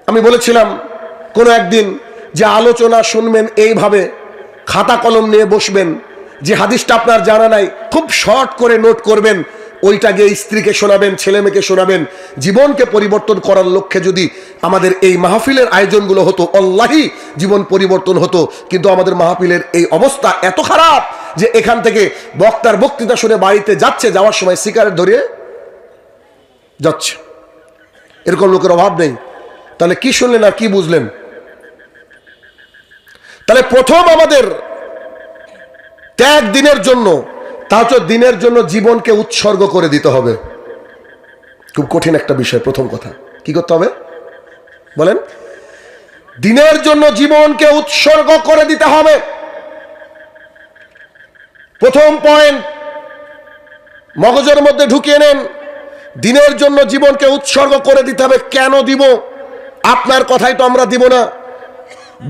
আমি বলেছিলাম কোনো একদিন যে আলোচনা শুনবেন এইভাবে খাতা কলম নিয়ে বসবেন, যে হাদিসটা আপনার জানা নাই খুব শর্ট করে নোট করবেন, ওইটা গিয়ে স্ত্রীকে শোনাবেন, ছেলে মেয়েকে শোনাবেন। জীবনকে পরিবর্তন করার লক্ষ্যে যদি আমাদের এই মাহফিলের আয়োজনগুলো হতো, আল্লাহি জীবন পরিবর্তন হতো। কিন্তু আমাদের মাহফিলের এই অবস্থা এত খারাপ যে এখান থেকে বক্তার বক্তৃতা শুনে বাড়িতে যাচ্ছে, যাওয়ার সময় সিগারেট ধরিয়ে যাচ্ছে। এরকম লোকের অভাব নেই। তাহলে কি শুনলেন আর কি বুঝলেন? তাহলে প্রথম আমাদের ত্যাগ দিনের জন্য, তা হচ্ছে দিনের জন্য জীবনকে উৎসর্গ করে দিতে হবে। খুব কঠিন একটা বিষয়। প্রথম কথা কি করতে হবে বলেন? দিনের জন্য জীবনকে উৎসর্গ করে দিতে হবে। প্রথম পয়েন্ট মগজের মধ্যে ঢুকিয়ে নেন, দিনের জন্য জীবনকে উৎসর্গ করে দিতে হবে। কেন দিব? আপনার কথাই তো আমরা দিব না,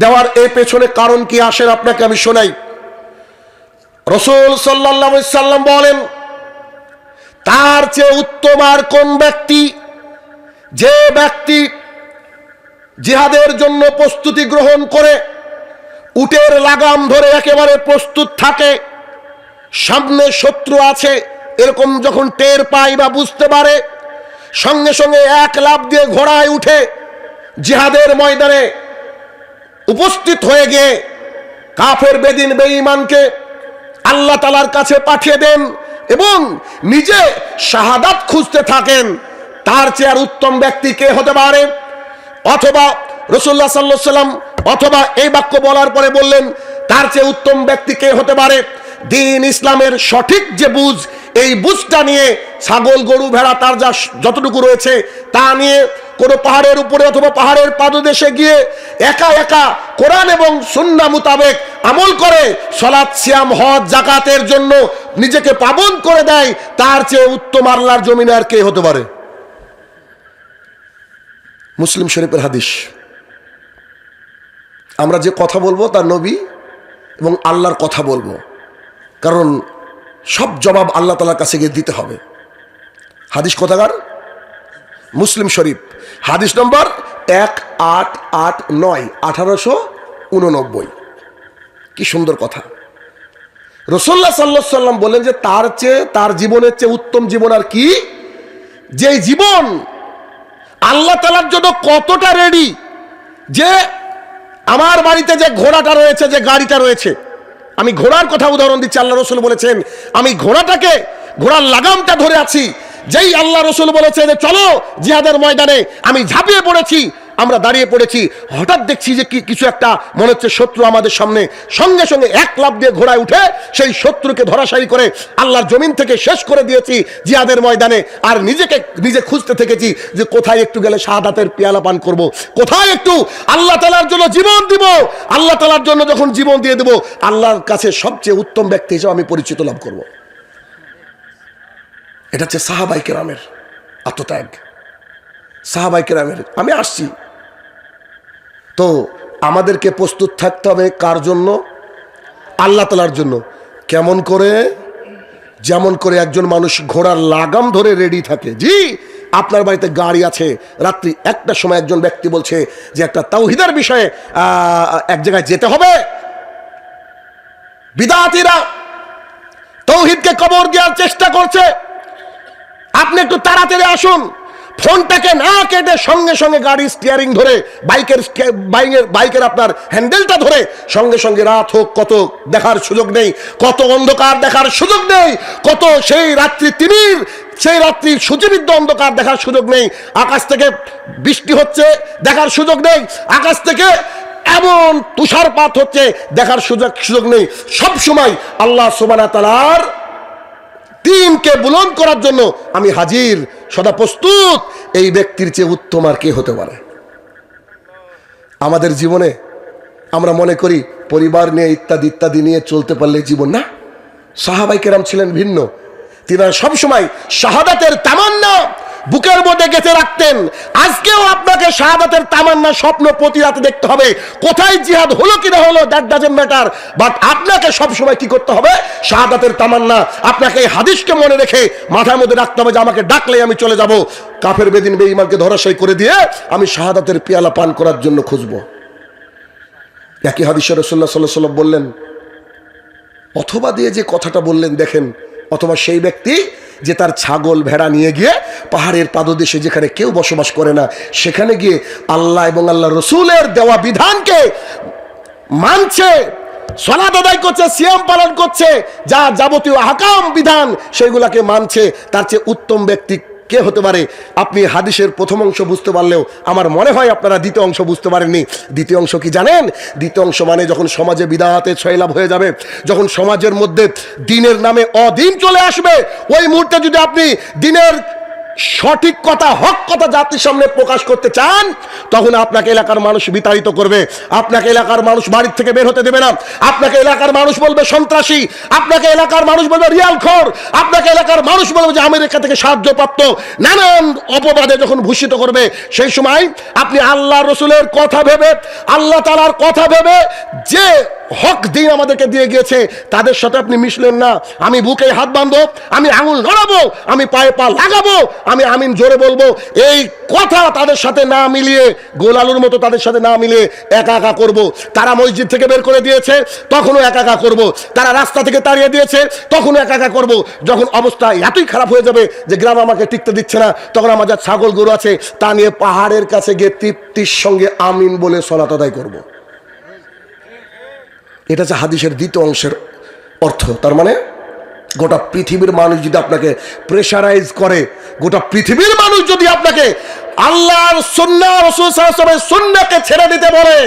দেওয়ার এই পেছনে কারণ কি আসেন আপনাকে আমি শোনাই। রাসূল সাল্লাল্লাহু আলাইহি সাল্লাম বলেন, তার চেয়ে উত্তম আর কোন ব্যক্তি, যে ব্যক্তি জিহাদের জন্য প্রস্তুতি গ্রহণ করে উটের লাগাম ধরে একেবারে প্রস্তুত থাকে, সামনে শত্রু আছে এরকম যখন টের পায় বা বুঝতে পারে, সঙ্গে সঙ্গে এক লাফ দিয়ে ঘোড়ায় উঠে জিহাদের ময়দানে উপস্থিত হয়ে গিয়ে কাফের বেদিন বেঈমানকে আল্লাহ তাআলার কাছে পাঠিয়ে দেন এবং নিজে শাহাদাত খুঁজতে থাকেন। তার চেয়ে আর উত্তম ব্যক্তি কে হতে পারে? অথবা রাসূলুল্লাহ সাল্লাল্লাহু আলাইহি ওয়াসাল্লাম অথবা এই বাক্য বলার পরে বললেন, তার চেয়ে উত্তম ব্যক্তি কে হতে পারে? দিন ইসলামের সঠিক যে বুঝ, এই বুঝটা নিয়ে ছাগল গরু ভেড়া তার যা যতটুকু রয়েছে তা নিয়ে কোনো পাহাড়ের উপরে অথবা পাহাড়ের পাদদেশে গিয়ে একা একা কোরআন এবং সুন্নাহ মোতাবেক আমল করে সালাত সিয়াম হজ যাকাতের জন্য নিজেকে পাবন করে দেয়, তার চেয়ে উত্তম আল্লাহর জমিনে আর কে হতে পারে? মুসলিম শরীফের হাদিস। আমরা যে কথা বলবো তার নবী এবং আল্লাহর কথা বলবো, কারণ সব জবাব আল্লাহ তাআলার কাছে গিয়ে দিতে হবে। হাদিস কোথাকার? মুসলিম শরীফ হাদিস নম্বর 1889, 1889। কি সুন্দর কথা। রাসূলুল্লাহ সাল্লাল্লাহু আলাইহি ওয়াসাল্লাম বলেন যে তার চেয়ে, তার জীবনের চেয়ে উত্তম জীবন আর কি? যে জীবন আল্লাহ তাআলার জন্য কতটা রেডি, যে আমার বাড়িতে যে ঘোড়াটা রয়েছে, যে গাড়িটা রয়েছে, আমি ঘোড়ার কথা উদাহরণ দিচ্ছি। আল্লাহ রাসূল বলেছেন আমি ঘোড়ার লাগামটা ধরে আছি। যেই আল্লাহ রাসূল বলেছে যে চলো জিহাদের ময়দানে, আমি ঝাঁপিয়ে পড়েছি, আমরা দাঁড়িয়ে পড়েছি, হঠাৎ দেখছি যে কিছু একটা মনে হচ্ছে শত্রু আমাদের সামনে, সঙ্গে সঙ্গে এক লাফ দিয়ে ঘোড়ায় উঠে সেই শত্রুকে ধরাশায়ী করে আল্লাহর জমিন থেকে শেষ করে দিয়েছি জিহাদের ময়দানে। আর নিজে খুঁজতে থেকেছি যে কোথায় একটু গেলে শাহাদাতের পেয়ালা পান করব, কোথায় একটু আল্লাহ তাআলার জন্য জীবন দিব। আল্লাহ তাআলার জন্য যখন জীবন দিয়ে দেব, আল্লাহর কাছে সবচেয়ে উত্তম ব্যক্তি হিসেবে আমি পরিচিত লাভ করব। এটা হচ্ছে সাহাবায়ে কেরামের আত্মত্যাগ। সাহাবায়ে কেরামের। আমি আসছি তো আমাদেরকে প্রস্তুত থাকতে হবে কার জন্য? আল্লাহ তাআলার জন্য। কেমন করে? যেমন করে একজন মানুষ ঘোড়ার লাগাম ধরে রেডি থাকে। জি, আপনার বাড়িতে গাড়ি আছে, রাত্রি 1টার সময় একজন ব্যক্তি বলছে যে একটা তাওহীদের বিষয়ে এক জায়গায় যেতে হবে, বিদআতীরা তাওহীদকে কবর দেওয়ার চেষ্টা করছে, আপনি একটু তাড়াতাড়ি আসুন। ফোনটাকে না কেটে সঙ্গে সঙ্গে গাড়ির স্টিয়ারিং ধরে, বাইকের আপনার হ্যান্ডেলটা ধরে সঙ্গে সঙ্গে, রাত হোক কত দেখার সুযোগ নেই, কত অন্ধকার দেখার সুযোগ নেই, কত সেই রাত্রির সূচিবিদ্ধ অন্ধকার দেখার সুযোগ নেই, আকাশ থেকে বৃষ্টি হচ্ছে দেখার সুযোগ নেই, আকাশ থেকে এমন তুষারপাত হচ্ছে দেখার সুযোগ নেই। সব সময় আল্লাহ সুবহানাহু ওয়া তাআলার দ্বীনকে বুলন্দ করার জন্য আমি হাজির, সদা প্রস্তুত। এই ব্যক্তির চেয়ে উত্তম আর কে হতে পারে? আমাদের জীবনে আমরা মনে করি পরিবার নিয়ে ইত্যাদি ইত্যাদি নিয়ে চলতে পারলে জীবন, না। সাহাবায়ে কেরাম ছিলেন ভিন্ন। তিনারা সবসময় শাহাদাতের তামান্না, বুকের মধ্যে গেঁথে রাখতেন। আজকেও আপনাকে শাহাদাতের তামান্না স্বপ্ন প্রতি রাতে দেখতে হবে। কোথায় জিহাদ হলো কি না হলো দ্যাট ডাজন্ট ম্যাটার, বাট আপনাকে সবসময় কি করতে হবে? শাহাদাতের তামান্না। আপনাকে এই হাদিসকে মনে রেখে মাথার মধ্যে রাখতে হবে যে আমাকে ডাকলে আমি চলে যাব, কাফের বেদিন বেঈমানকে ধরাশায়ী করে দিয়ে আমি শাহাদাতের পেয়ালা পান করার জন্য খুঁজব। একই হাদিসে রাসূলুল্লাহ সাল্লাল্লাহু আলাইহি ওয়াসাল্লাম বললেন, অথবা দিয়ে যে কথাটা বললেন দেখেন, অথবা সেই ব্যক্তি যে তার ছাগল ভেড়া নিয়ে গিয়ে পাহাড়ের পাদদেশে যেখানে কেউ বসবাস করে না সেখানে গিয়ে আল্লাহ এবং আল্লাহ রসুলের দেওয়া বিধানকে মানছে, সালাত আদায় করছে, সিয়াম পালন করছে, যা যাবতীয় আহকাম বিধান সেগুলাকে মানছে, তার চেয়ে উত্তম ব্যক্তি কে হতে পারে? আপনি হাদিসের প্রথম অংশ বুঝতে পারলেও আমার মনে হয় আপনারা দ্বিতীয় অংশ বুঝতে পারেননি। দ্বিতীয় অংশ কি জানেন? দ্বিতীয় অংশ মানে যখন সমাজে বিদআতে ছয়লাভ হয়ে যাবে, যখন সমাজের মধ্যে দ্বীনের নামে অদিন চলে আসবে, ওই মুহূর্তে যদি আপনি দ্বীনের সঠিক কথা, হক কথা জাতির সামনে প্রকাশ করতে চান, তখন আপনাকে এলাকার মানুষ বিতাড়িত করবে, আপনাকে এলাকার মানুষ বাড়ির থেকে বের হতে দেবে না, আপনাকে এলাকার মানুষ বলবে সন্ত্রাসী, আপনাকে এলাকার মানুষ বলবে রিয়ালখোর, আপনাকে এলাকার মানুষ বলবে যে আমেরিকা থেকে সাহায্যপ্রাপ্ত, নানান অপবাদে যখন ভূষিত করবে, সেই সময় আপনি আল্লাহ রসুলের কথা ভেবে, আল্লাহ তাআলার কথা ভেবে যে হক দিন আমাদেরকে দিয়ে গিয়েছে তাদের সাথে আপনি মিশলেন না। আমি বুকে হাত বাঁধবো, আমি আঙুল নড়াবো, আমি পায়ে পা লাগাবো, আমি আমিন জোরে বলবো, এই কথা তাদের সাথে না মিলিয়ে, গোলালুর মতো তাদের সাথে না মিলিয়ে একা একা করবো। তারা মসজিদ থেকে বের করে দিয়েছে, তখনও একা একা করবো। তারা রাস্তা থেকে তাড়িয়ে দিয়েছে, তখনও একা একা করবো। যখন অবস্থা এতই খারাপ হয়ে যাবে যে গ্রাম আমাকে টিকতে দিচ্ছে না, তখন আমার যা ছাগল গরু আছে তা নিয়ে পাহাড়ের কাছে গিয়ে তৃপ্তির সঙ্গে আমিন বলে সালাত আদায় করবো। এটা হচ্ছে হাদিসের দ্বিতীয় অংশের অর্থ। তার মানে গোটা পৃথিবীর মানুষ যদি আপনাকে প্রেশারাইজ করে, গোটা পৃথিবীর মানুষ যদি আপনাকে আল্লাহর সুন্নাহ, রাসূল সাল্লাল্লাহু আলাইহি ওয়াসাল্লামের সুন্নাহকে ছেড়ে দিতে বলে,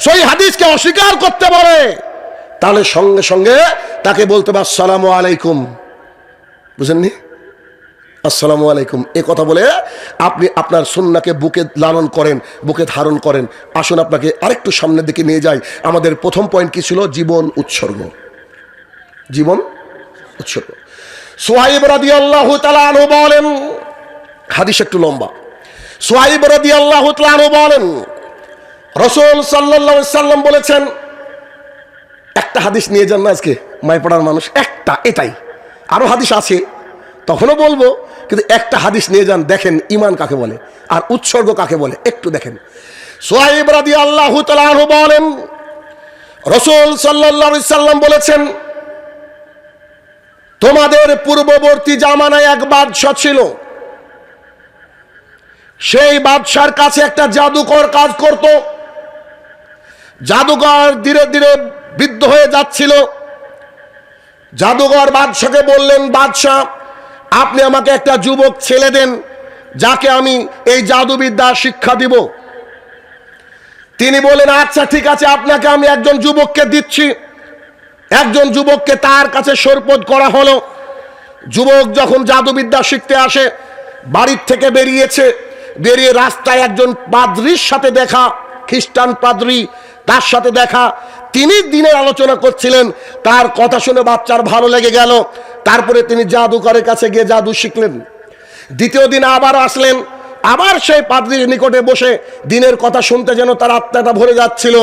সেই হাদিসকে অস্বীকার করতে বলে, তাহলে সঙ্গে সঙ্গে তাকে বলতে হবে আসসালামু আলাইকুম। বুঝেননি? আসসালামু আলাইকুম এ কথা বলে আপনি আপনার সুন্নাহকে বুকে লালন করেন, বুকে ধারণ করেন। আসুন আপনাকে আরেকটু সামনের দিকে নিয়ে যাই। আমাদের প্রথম পয়েন্ট কি ছিল? জীবন উৎসর্গ। জীবন উৎসর্গ। সুহাইব রাদিয়াল্লাহু তাআলা আনহু বলেন, হাদিস একটু লম্বা। সুহাইব রাদিয়াল্লাহু তাআলা আনহু বলেন, রাসূল সাল্লাল্লাহু আলাইহি সাল্লাম বলেছেন, একটা হাদিস নিয়ে যান না আজকে মাইপাড়ার মানুষ, একটা, এটাই। আরো হাদিস আছে তখনও বলবো, কিন্তু একটা হাদিস নিয়ে যান, দেখেন ঈমান কাকে বলে আর উৎসর্গ কাকে বলে, একটু দেখেন। সুহাইব রাদিয়াল্লাহু তাআলা আনহু বলেন, রাসূল সাল্লাল্লাহু আলাইহি সাল্লাম বলেছেন, তোমাদের পূর্ববর্তী জামানায় এক বাদশা ছিল, সেই বাদশার কাছে একটা জাদুকর কাজ করত। জাদুকর ধীরে ধীরে বৃদ্ধ হয়ে যাচ্ছিল। জাদুকর বাদশাকে বললেন, বাদশাহ আপনি আমাকে একটা যুবক ছেলে দেন, যাকে আমি এই জাদুবিদ্যা শিক্ষা দিব। তিনি বলেন, আচ্ছা ঠিক আছে, আপনাকে আমি একজন যুবককে দিচ্ছি। একজন যুবককে তার কাছে সোপর্দ করা হলো। যুবক যখন জাদুবিদ্যা শিখতে আসে, বাড়ির থেকে বেরিয়েছে, বেরিয়ে রাস্তায় একজন পাদ্রীর সাথে দেখা, খ্রিস্টান পাদ্রী, তার সাথে দেখা। তিনি দিনের আলোচনা করছিলেন, তার কথা শুনে বাচ্চার ভালো লেগে গেল। তারপরে তিনি জাদুকরের কাছে গিয়ে জাদু শিখলেন। দ্বিতীয় দিন আবার আসলেন, আবার সেই পাদ্রীর নিকটে বসে দিনের কথা শুনতে যেন তার আত্মাটা ভরে যাচ্ছিল।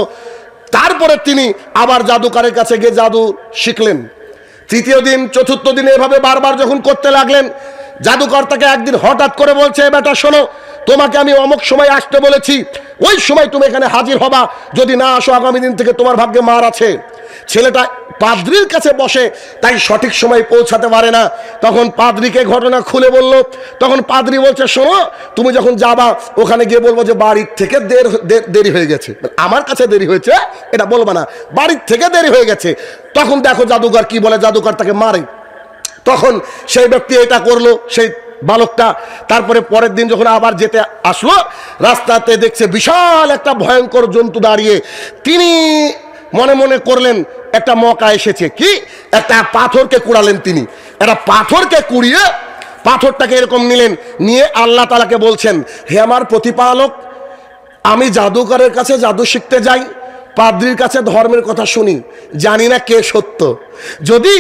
তারপরে তিনি আবার জাদুকরের কাছে গিয়ে জাদু শিখলেন। তৃতীয় দিন, চতুর্থ দিন এভাবে বারবার যখন করতে লাগলেন, জাদুকর তাকে একদিন হঠাৎ করে বলছে, বেটা শোনো, তোমাকে আমি অমুক সময় আসতে বলেছি, ওই সময় তুমি এখানে হাজির হবা, যদি না আসো আগামী দিন থেকে তোমার ভাগ্যে মার আছে। ছেলেটা পাদ্রীর কাছে বসে, তাই সঠিক সময় পৌঁছাতে পারে না। তখন পাদ্রীকে ঘটনা খুলে বলল। তখন পাদ্রী বলছে, শোনো, তুমি যখন যাবা ওখানে গিয়ে বলবো যে বাড়ির থেকে দেরি হয়ে গেছে, আমার কাছে দেরি হয়েছে এটা বলবা না, বাড়ির থেকে দেরি হয়ে গেছে। তখন দেখো জাদুকর কি বলে, জাদুকর তাকে মারে। তখন সেই ব্যক্তি এটা করলো, সেই বালকটা। তারপরে পরের দিন যখন আবার যেতে আসলো, রাস্তাতে দেখছে বিশাল একটা ভয়ঙ্কর জন্তু দাঁড়িয়ে। তিনি মনে মনে করলেন একটা মৌকা এসেছে, কি একটা পাথরকে কুড়ালেন। তিনি একটা পাথরকে কুড়িয়ে পাথরটাকে এরকম নিলেন, নিয়ে আল্লাহ তাআলাকে বলছেন, হে আমার প্রতিপালক, আমি জাদুকরের কাছে জাদু শিখতে যাই, পাদ্রীর কাছে ধর্মের কথা শুনি, জানি না কে সত্য। যদি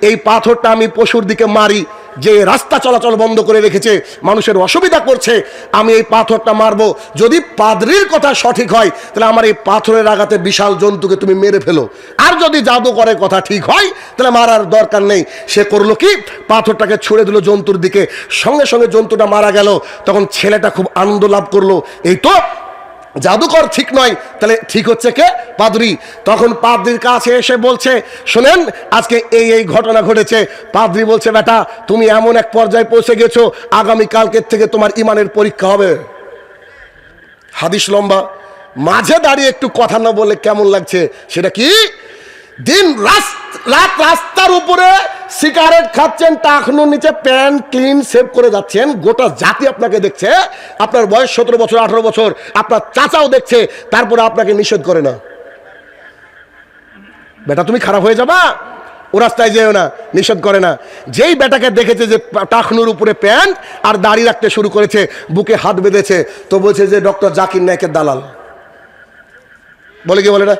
এই পাথরটা আমি পশুর দিকে মারি, যে রাস্তা চলাচল বন্ধ করে রেখেছে, মানুষের অসুবিধা করছে, আমি এই পাথরটা মারবো। যদি পাদ্রির কথা সঠিক হয় তাহলে আমার এই পাথরের আঘাতে বিশাল জন্তুকে তুমি মেরে ফেলো, আর যদি জাদুকরের কথা ঠিক হয় তাহলে মারার দরকার নেই। সে করলো কি, পাথরটাকে ছুঁড়ে দিল জন্তুর দিকে, সঙ্গে সঙ্গে জন্তুটা মারা গেল। তখন ছেলেটা খুব আনন্দ লাভ করলো, এই তো জাদুকর ঠিক নয়, তাহলে ঠিক হচ্ছে কে? পাদ্রী। তখন পাদ্রির কাছে এসে বলছে, শোনেন আজকে এই এই ঘটনা ঘটেছে। পাদ্রী বলছে, বেটা তুমি এমন এক পর্যায়ে পৌঁছে গেছো, আগামী কালকের থেকে তোমার ইমানের পরীক্ষা হবে। হাদিস লম্বা, মাঝে দাঁড়িয়ে একটু কথা না বললে কেমন লাগছে? সেটা কি, দিন রাত রাস্তার উপরে সিগারেট খাচ্ছেন, টাকনুর নিচে প্যান্ট ক্লিন সেভ করে যাচ্ছেন, গোটা জাতি আপনাকে দেখছে, আপনার বয়স 17 বছর 18 বছর, আপনার চাচাও দেখছে, তারপরে আপনাকে নিষেধ করে না। বেটা তুমি খারাপ হয়ে যাবা, ও রাস্তায় যেও না, নিষেধ করে না। যেই বেটাকে দেখেছে যে টাকনুর উপরে প্যান্ট আর দাড়ি রাখতে শুরু করেছে, বুকে হাত বেঁধেছে, তো বলছে যে ডক্টর জাকির নায়েকের দালাল। বলে কি বলে না?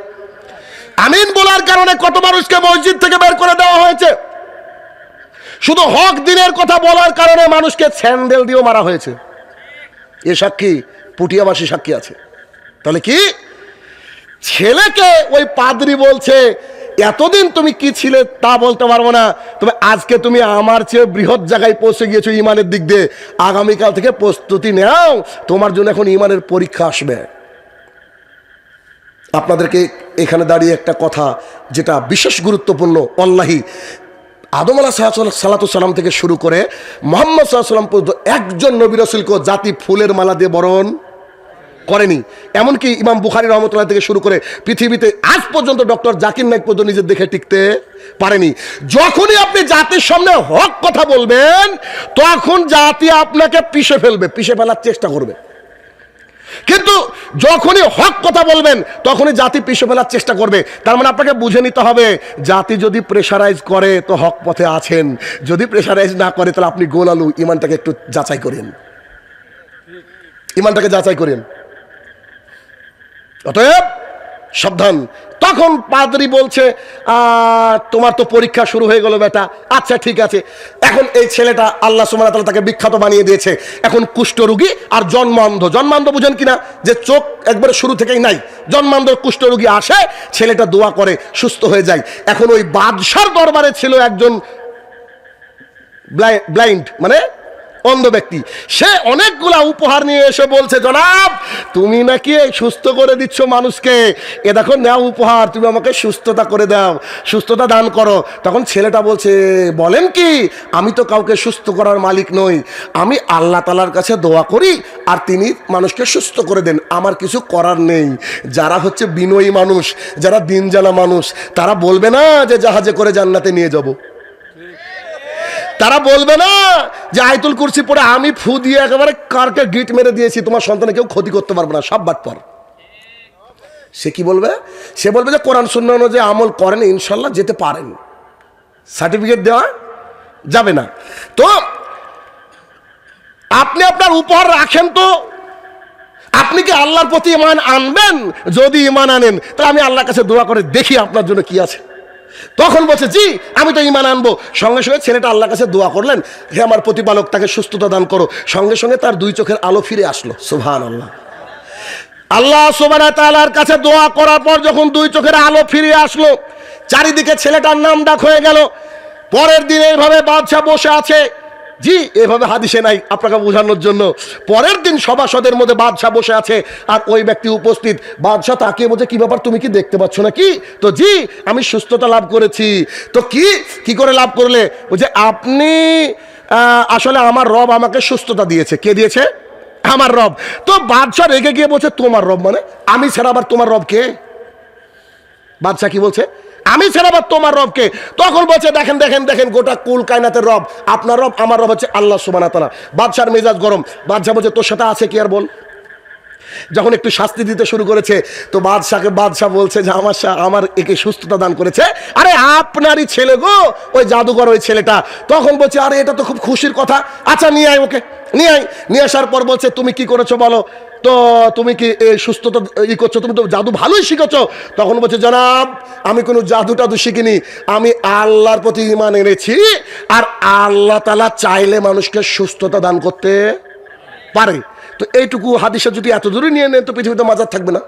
আমিন বলার কারণে কত মানুষকে মসজিদ থেকে বের করে দেওয়া হয়েছে। শুধু হক দিনের কথা বলার কারণে মানুষকে স্যান্ডেল দিয়েও মারা হয়েছে। এ সাক্ষী পুটিয়াবাসী সাক্ষী আছে। তাহলে কি, ছেলেকে ওই পাদ্রী বলছে এতদিন তুমি কি ছিলে তা বলতে পারবো না, তবে আজকে তুমি আমার চেয়ে বৃহৎ জায়গায় পৌঁছে গিয়েছো ইমানের দিক দিয়ে, আগামীকাল থেকে প্রস্তুতি নাও, তোমার জন্য এখন ইমানের পরীক্ষা আসবে। আপনাদেরকে এখানে দাঁড়িয়ে একটা কথা যেটা বিশেষ গুরুত্বপূর্ণ, অল্লাহি আদম আলাইহিসসালাম থেকে শুরু করে মুহাম্মদ সাল্লাল্লাহু আলাইহি ওয়াসাল্লাম পর্যন্ত একজন নবী রাসূলকে জাতি ফুলের মালা দিয়ে বরণ করেনি। এমনকি ইমাম বুখারী রহমতুল্লাহ থেকে শুরু করে পৃথিবীতে আজ পর্যন্ত ডক্টর জাকির নায়েক পর্যন্ত নিজের দেখে টিকতে পারেনি। যখনই আপনি জাতির সামনে হক কথা বলবেন, তখন জাতি আপনাকে পিষে ফেলবে, পিষে ফেলার চেষ্টা করবে। কিন্তু যখনই হক কথা বলবেন, তখনই জাতি পিছু ফেলার চেষ্টা করবে। তার মানে আপনাকে বুঝে নিতে হবে, জাতি যদি প্রেশারাইজ করে তো হক পথে আছেন, যদি প্রেশারাইজ না করে তাহলে আপনি গোল আলু। ইমানটাকে একটু যাচাই করেন, ইমানটাকে যাচাই করেন। অতএব সাবধান। তখন পাদ্রী বলছে, তোমার তো পরীক্ষা শুরু হয়ে গেল বেটা, আচ্ছা ঠিক আছে। এখন এই ছেলেটা আল্লাহ সুবহানাহু ওয়া তাআলা তাকে বিখ্যাত বানিয়ে দিয়েছে। এখন কুষ্ঠরোগী আর জন্মান্ধ, জন্মান্ধ বুঝেন কিনা, যে চোখ একবারে শুরু থেকেই নাই, জন্মান্ধ কুষ্ঠরোগী আসে, ছেলেটা দোয়া করে সুস্থ হয়ে যায়। এখন ওই বাদশার দরবারে ছিল একজন ব্লাইন্ড মানে অন্ধ ব্যক্তি, সে অনেকগুলা উপহার নিয়ে এসে বলছে, জনাব তুমি নাকি সুস্থ করে দিচ্ছ মানুষকে, এ দেখো নেও উপহার, তুমি আমাকে সুস্থতা করে দাও, সুস্থতা দান করো। তখন ছেলেটা বলছে, বলেন কি, আমি তো কাউকে সুস্থ করার মালিক নই, আমি আল্লাহ তাআলার কাছে দোয়া করি আর তিনি মানুষকে সুস্থ করে দেন, আমার কিছু করার নেই। যারা হচ্ছে বিনয়ী মানুষ, যারা দিন জানা মানুষ, তারা বলবে না যে জাহাজে করে জান্নাতে নিয়ে যাব, তারা বলবে না যে আয়াতুল কুরসি পড়ে আমি ফু দিয়ে একেবারে কারকে গিট মেরে দিয়েছি, তোমার সন্তানে কেউ ক্ষতি করতে পারবে না, সব বাটপার। সে কি বলবে? সে বলবে যে কোরআন সুন্নাহ অনুযায়ী আমল করেন, ইনশাল্লাহ যেতে পারেন, সার্টিফিকেট দেওয়া যাবে না। তো আপনি আপনার উপহার রাখেন, তো আপনি কি আল্লাহর প্রতি ঈমান আনবেন? যদি ঈমান আনেন তাহলে আমি আল্লাহর কাছে দোয়া করে দেখি আপনার জন্য কি আছে। তখন বলছে, জি আমি তো ঈমান আনবো। সঙ্গে সঙ্গে ছেলেটা আল্লাহর কাছে দোয়া করলেন, হে আমার প্রতিপালক তাকে সুস্থতা দান করো। সঙ্গে সঙ্গে তার দুই চোখের আলো ফিরে আসলো। সুবহানাল্লাহ। আল্লাহ সুবহানাহু ওয়া তাআলার কাছে দোয়া করার পর যখন দুই চোখের আলো ফিরে আসলো, চারিদিকে ছেলেটার নাম ডাক হয়ে গেল। পরের দিন এইভাবে বাদশা বসে আছে, জি এভাবে হাদিসে নাই, আপনাকে বোঝানোর জন্য। পরের দিন সভাসদের মধ্যে বাদশা বসে আছে আর ওই ব্যক্তি উপস্থিত। বাদশা তাকিয়ে বলছে, কি ব্যাপার, তুমি কি দেখতে পাচ্ছ নাকি? তো জি আমি সুস্থতা লাভ করেছি। তো কি করে লাভ করলে? বলছে আপনি আসলে আমার রব আমাকে সুস্থতা দিয়েছে। কে দিয়েছে? আমার রব। তো বাদশা রেগে গিয়ে বলছে, তোমার রব মানে? আমি ছাড়া আবার তোমার রব কে? বাদশা কি বলছে? আমি ছাড়া আবার তোমার রবকে? তখন বলছে, দেখেন দেখেন দেখেন, গোটা কুল কায়নাতের রব আপনার রব, আমার রব হচ্ছে আল্লাহ সুবহানাহু ওয়া তাআলা। বাদশার মেজাজ গরম। বাদশা বলছে, তোর সাথে আছে কি আর বল। যখন একটু শাস্তি দিতে শুরু করেছে, তো বাদশা বলছে যে আমার একে সুস্থতা দান করেছে। আরে আপনারই ছেলে গো, ওই জাদুঘর ওই ছেলেটা। তখন বলছে, আরে এটা তো খুব খুশির কথা, আচ্ছা নিয়ে আয় ওকে, নিয়ে আয়। নিয়ে আসার পর বলছে, তুমি কি করেছো বলো। তো তুমি কি এই সুস্থতা করছো, তুমি তো জাদু ভালোই শিখেছো। তখন বলছে জনাব আমি কোনো জাদু টাদু শিখিনি, আমি আল্লাহর প্রতি ঈমান এনেছি, আর আল্লাহ তাআলা চাইলে মানুষকে সুস্থতা দান করতে পারে। তো এইটুকু হাদিসে যদি এত দূরে নিয়ে নেন তো পৃথিবীতে মাজার থাকবে না।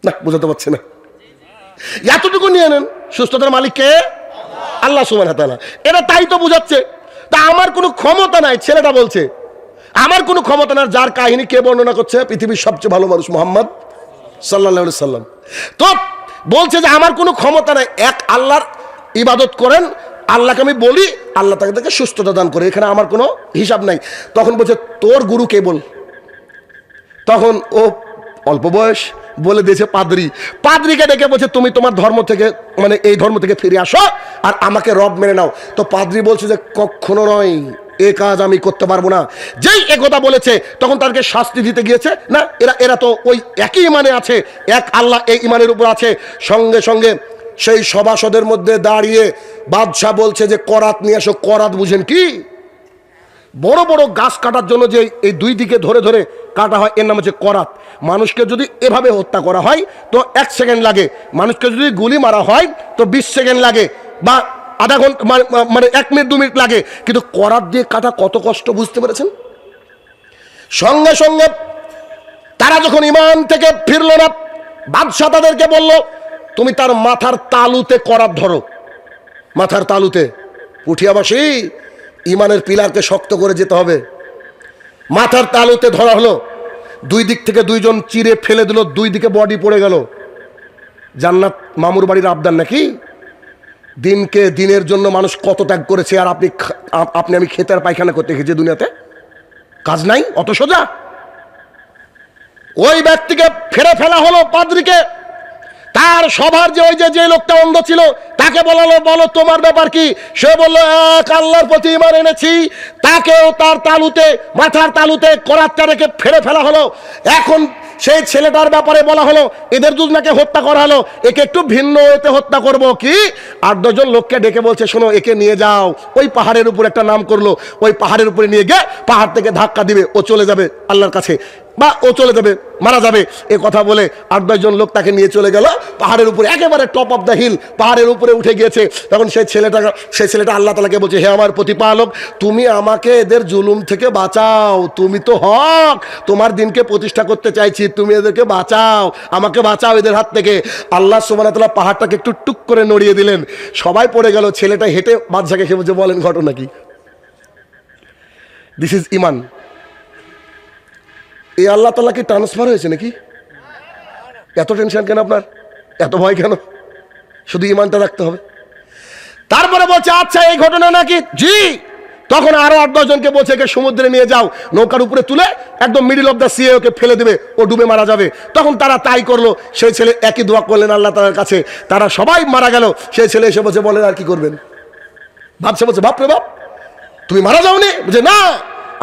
না বোঝাতে পারছি না, এতটুকু নিয়ে নেন, সুস্থতার মালিক কে? আল্লাহ সুবহানাহু ওয়া তাআলা। এটা তাই তো বোঝাচ্ছে। তা আমার কোনো ক্ষমতা নাই, ছেলেটা বলছে আমার কোনো ক্ষমতা নাই। যার কাহিনী কে বর্ণনা করছে? পৃথিবীর সবচেয়ে ভালো মানুষ মুহাম্মদ সাল্লাল্লাহু আলাইহি সাল্লাম। তো বলছে যে আমার কোনো ক্ষমতা নাই, এক আল্লাহর ইবাদত করেন, আল্লাহকে আমি বলি, আল্লাহ তাকে সুস্থতা দান করে, এখানে আমার কোনো হিসাব নাই। তখন বলছে তোর গুরু কে বল? তখন ও অল্প বয়স বলে দিয়েছে পাদ্রীকে ডেকে বলছে তুমি তোমার ধর্ম থেকে, মানে এই ধর্ম থেকে ফিরে আসো আর আমাকে রব মেনে নাও। তো পাদ্রী বলছে যে কখনো নয়, এ কাজ আমি করতে পারবো না। যেই একথা বলেছে তখন তাদেরকে শাস্তি দিতে গিয়েছে না, এরা তো ওই একই ইমানে আছে, এক আল্লাহ এই ইমানের উপর আছে। সঙ্গে সঙ্গে সেই সভাসদের মধ্যে দাঁড়িয়ে বাদশাহ বলছে যে করাত নিয়ে আসো। করাত বুঝেন কি? বড় বড় গাছ কাটার জন্য যে এই দুই দিকে ধরে ধরে কাটা হয়, এর নাম হচ্ছে করাত। মানুষকে যদি এভাবে হত্যা করা হয় তো 1 সেকেন্ড লাগে, মানুষকে যদি গুলি মারা হয় তো 20 সেকেন্ড লাগে, বা আধা ঘন্টা, মানে 1 মিনিট 2 মিনিট লাগে। কিন্তু করাত দিয়ে কাটা কত কষ্ট, বুঝতে পেরেছেন? সঙ্গে সঙ্গে তারা যখন ইমান থেকে ফিরল না, বাদশাহ তাদেরকে বলল তুমি তার মাথার তালুতে করাত ধরো। মাথার তালুতে। পুঠিয়াবাসী, ইমানের পিলারকে শক্ত করে যেতে হবে। মাথার তালুতে ধরা হলো, দুই দিক থেকে দুইজন চিরে ফেলে দিল, দুই দিকে বডি পড়ে গেল। জান্নাত মামুর বাড়ির আবদার নাকি? দিনের জন্য মানুষ কত ত্যাগ করেছে, আর আপনি আমি খেতে আর পায়খানা করতে গেছি দুনিয়াতে, কাজ নাই, অত সোজা। ওই ব্যক্তিকে ফেরে ফেলা হলো পাদ্রীকে। তার সভার যে ওই যে লোকটা অন্ধ ছিল তাকে বলালো, বলো তোমার ব্যাপার কি? সে বলল এক আল্লাহর প্রতি ঈমান এনেছি। তাকেও তার তালুতে, মাথার তালুতে করাতটা রেখে ফেরে ফেলা হলো। এখন সেই ছেলেটার ব্যাপারে বলা হলো এদের দুজনকে হত্যা করা হলো, একে একটু ভিন্ন হতে হত্যা করব। কি 8-10 জন লোককে ডেকে বলছে শোনো একে নিয়ে যাও, ওই পাহাড়ের উপর একটা নাম করলো, ওই পাহাড়ের উপরে নিয়ে গিয়ে পাহাড় থেকে ধাক্কা দিবে, ও চলে যাবে আল্লাহর কাছে, বা ও চলে যাবে, মারা যাবে। এ কথা বলে 8-10 জন লোক তাকে নিয়ে চলে গেল পাহাড়ের উপরে, একেবারে টপ অফ দ্য হিল, পাহাড়ের উপরে উঠে গিয়েছে। তখন সেই ছেলেটা আল্লাহ তাআলাকে বলছে হে আমার প্রতিপালক, তুমি আমাকে এদের জুলুম থেকে বাঁচাও, তুমি তো হক, তোমার দিনকে প্রতিষ্ঠা করতে চাইছি, তুমি এদেরকে বাঁচাও, আমাকে বাঁচাও এদের হাত থেকে। আল্লাহ সুবহানাহু ওয়া তাআলা পাহাড়টাকে একটু টুক করে নড়িয়ে দিলেন, সবাই পড়ে গেল। ছেলেটা হেঁটে বাদশাকে খেয়ে বলছে বলেন ঘটনা কি? দিস ইজ ইমান। এই আল্লাহ তাআলা কি ট্রান্সফার হয়েছে নাকি? এত টেনশন কেন আপনার, এত ভয় কেন? শুধু ইমানটা রাখতে হবে। তারপরে বলছে আচ্ছা এই ঘটনা নাকি? জি। তখন আরো 8-10 জনকে বলছে একে সমুদ্রে নিয়ে যাও, নৌকার উপরে তুলে একদম মিডিল অফ দ্য সি ওকে ফেলে দেবে, ও ডুবে মারা যাবে। তখন তারা তাই করলো। সেই ছেলে একই দোয়া করলেন আল্লাহ তাআলার কাছে, তারা সবাই মারা গেল। সেই ছেলে এসে বলছে বলেন আর কি করবেন? বাদশা বলছে বাপরে বাপ, তুমি মারা যাওনি? বলছে না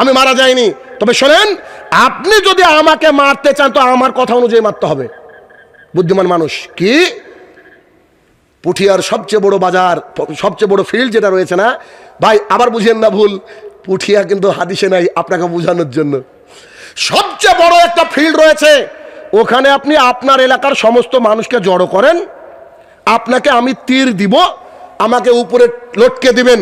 আমি মারা যাইনি, তবে শোনেন আপনি যদি আমাকে মারতে চান তো আমার কথা অনুযায়ী মারতে হবে। বুদ্ধিমান মানুষ। কি পুঠিয়ার সবচেয়ে বড় বাজার, সবচেয়ে বড় ফিল্ড যেটা রয়েছে না ভাই, আবার বুঝেন না ভুল, পুঠিয়া কিন্তু হাদিসে নাই, আপনাকে বোঝানোর জন্য। সবচেয়ে বড় একটা ফিল্ড রয়েছে, ওখানে আপনি আপনার এলাকার সমস্ত মানুষকে জড়ো করেন, আপনাকে আমি তীর দিব, আমাকে উপরে লটকে দিবেন,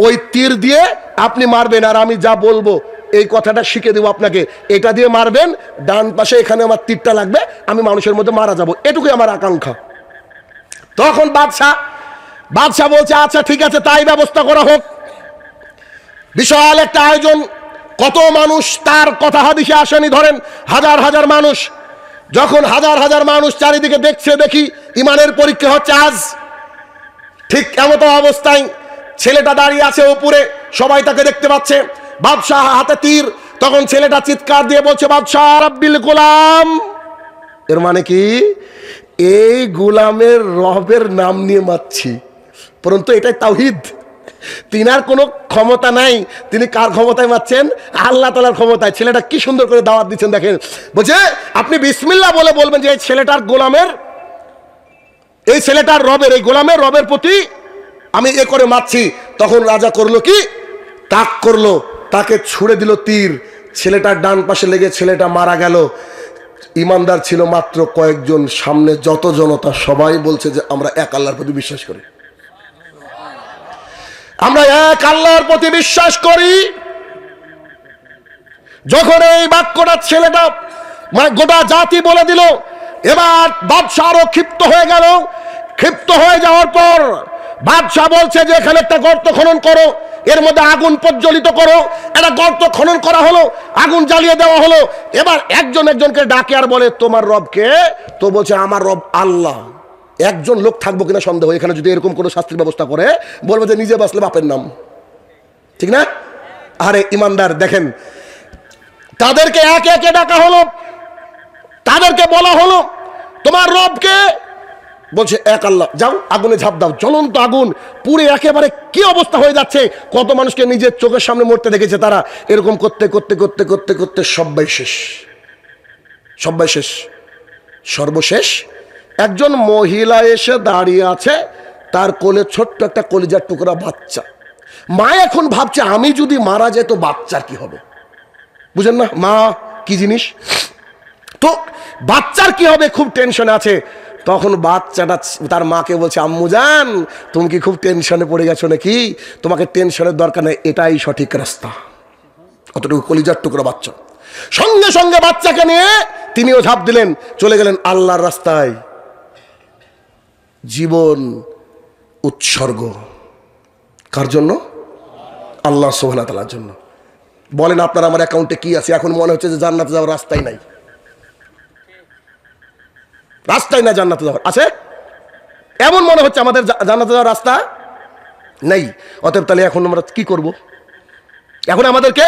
ওই তীর দিয়ে আপনি মারবেন, আর আমি যা বলবো এই কথাটা শিখে দেবো আপনাকে, এটা দিয়ে মারবেন, ডান পাশে এখানে আমার তীরটা লাগবে, আমি মানুষের মধ্যে মারা যাব, এটুকুই আমার আকাঙ্ক্ষা। তখন বাদশা বলছে আচ্ছা ঠিক আছে তাই ব্যবস্থা করা হোক। বিশাল একটা আয়োজন, কত মানুষ তার কথা হাদিসে আসেনি, ধরেন হাজার হাজার মানুষ। যখন হাজার হাজার মানুষ চারিদিকে দেখছে, দেখি ইমানের পরীক্ষা হচ্ছে আজ। ঠিক এমত অবস্থায় ছেলেটা দাঁড়িয়ে আছে উপরে, সবাই তাকে দেখতে পাচ্ছে, বাদশাহ হাতে তীর। তখন ছেলেটা চিৎকার দিয়ে বলছে বাদশাহ রাব্বিল গোলাম। এর মানে কি? এই গোলামের রবের নাম নিয়ে মারছি, পরন্তু এটাই তাওহীদ। তিনার কোনো ক্ষমতা নাই, তিনি কার ক্ষমতায় মারছেন? আল্লাহ তাআলার ক্ষমতায়। ছেলেটা কি সুন্দর করে দাওয়াত দিচ্ছেন দেখেন, বলছে আপনি বিসমিল্লাহ বলে বলবেন যে এই ছেলেটার গোলামের, এই ছেলেটার রবের, এই গোলামের রবের প্রতি আমি এ করে মারছি। তখন রাজা করলো কি, তাক করলো, তাকে ছুড়ে দিল তীর। ছেলেটার ডান পাশে লেগে ছেলেটা মারা গেল। ইমানদার ছিল মাত্র কয়েকজন, সামনে যত জনতা সবাই বলছে যে আমরা এক আল্লাহর প্রতি বিশ্বাস করি, আমরা এক আল্লাহর প্রতি বিশ্বাস করি। যখন এই বাক্যটা ছেলেটা গোটা জাতি বলে দিল, এবার বাদশা আরো ক্ষিপ্ত হয়ে গেল। ক্ষিপ্ত হয়ে যাওয়ার পর বাদশা বলছে যে এখানে একটা গর্ত খনন করো, এর মধ্যে আগুন প্রজ্বলিত করো। একটা গর্ত খনন করা হলো, আগুন জ্বালিয়ে দেওয়া হলো। এবার একজন একজনকে ডাকে আর বলে তোমার রবকে? তো বলছে আমার রব আল্লাহ। একজন লোক থাকবো কিনা সন্দেহ, এখানে যদি এরকম কোনো শাস্তির ব্যবস্থা করে বলবো যে নিজে বাঁচলে বাপের নাম, ঠিক না? আরে ইমানদার দেখেন, তাদেরকে একে একে ডাকা হলো, তাদেরকে বলা হলো তোমার রবকে? বলছে এক আল্লাহ। যাও আগুনে ঝাঁপ দাও। জ্বলন্ত আগুন পুরে একেবারে কি অবস্থা হয়ে যাচ্ছে। কত মানুষকে নিজের চোখের সামনে মরতে দেখেছে তারা। এরকম করতে করতে করতে করতে করতে সবাই শেষ, সবাই শেষ। সর্বশেষ একজন মহিলা এসে দাঁড়িয়ে আছে, তার কোলে ছোট্ট একটা কলিজার টুকরা বাচ্চা। মা এখন ভাবছে আমি যদি মারা যাই তো বাচ্চার কি হবে, বুঝেন না মা কি জিনিস। তো বাচ্চার কি হবে খুব টেনশনে আছে। তখন বাচ্চাটা তার মাকে বলছে আম্মু জান তুমি কি খুব টেনশনে পড়ে গেছো নাকি? তোমাকে টেনশনের দরকার নেই, এটাই সঠিক রাস্তা। অতটুকু কলিজার টুকরা বাচ্চা। সঙ্গে সঙ্গে বাচ্চাকে নিয়ে তিনিও ঝাঁপ দিলেন, চলে গেলেন আল্লাহর রাস্তায়। জীবন উৎসর্গ কার জন্য? আল্লাহ সুবহানাহু ওয়া তাআলার জন্য। বলেন আপনার আমার অ্যাকাউন্টে কি আছে? এখন মনে হচ্ছে যে জান্নাতে যাওয়ার রাস্তাই নাই, রাস্তাই না জান্নাতে যাওয়ার। আছে এমন মনে হচ্ছে আমাদের জান্নাতে যাওয়ার রাস্তা নেই। অতএব তাহলে এখন আমরা কি করব? এখন আমাদেরকে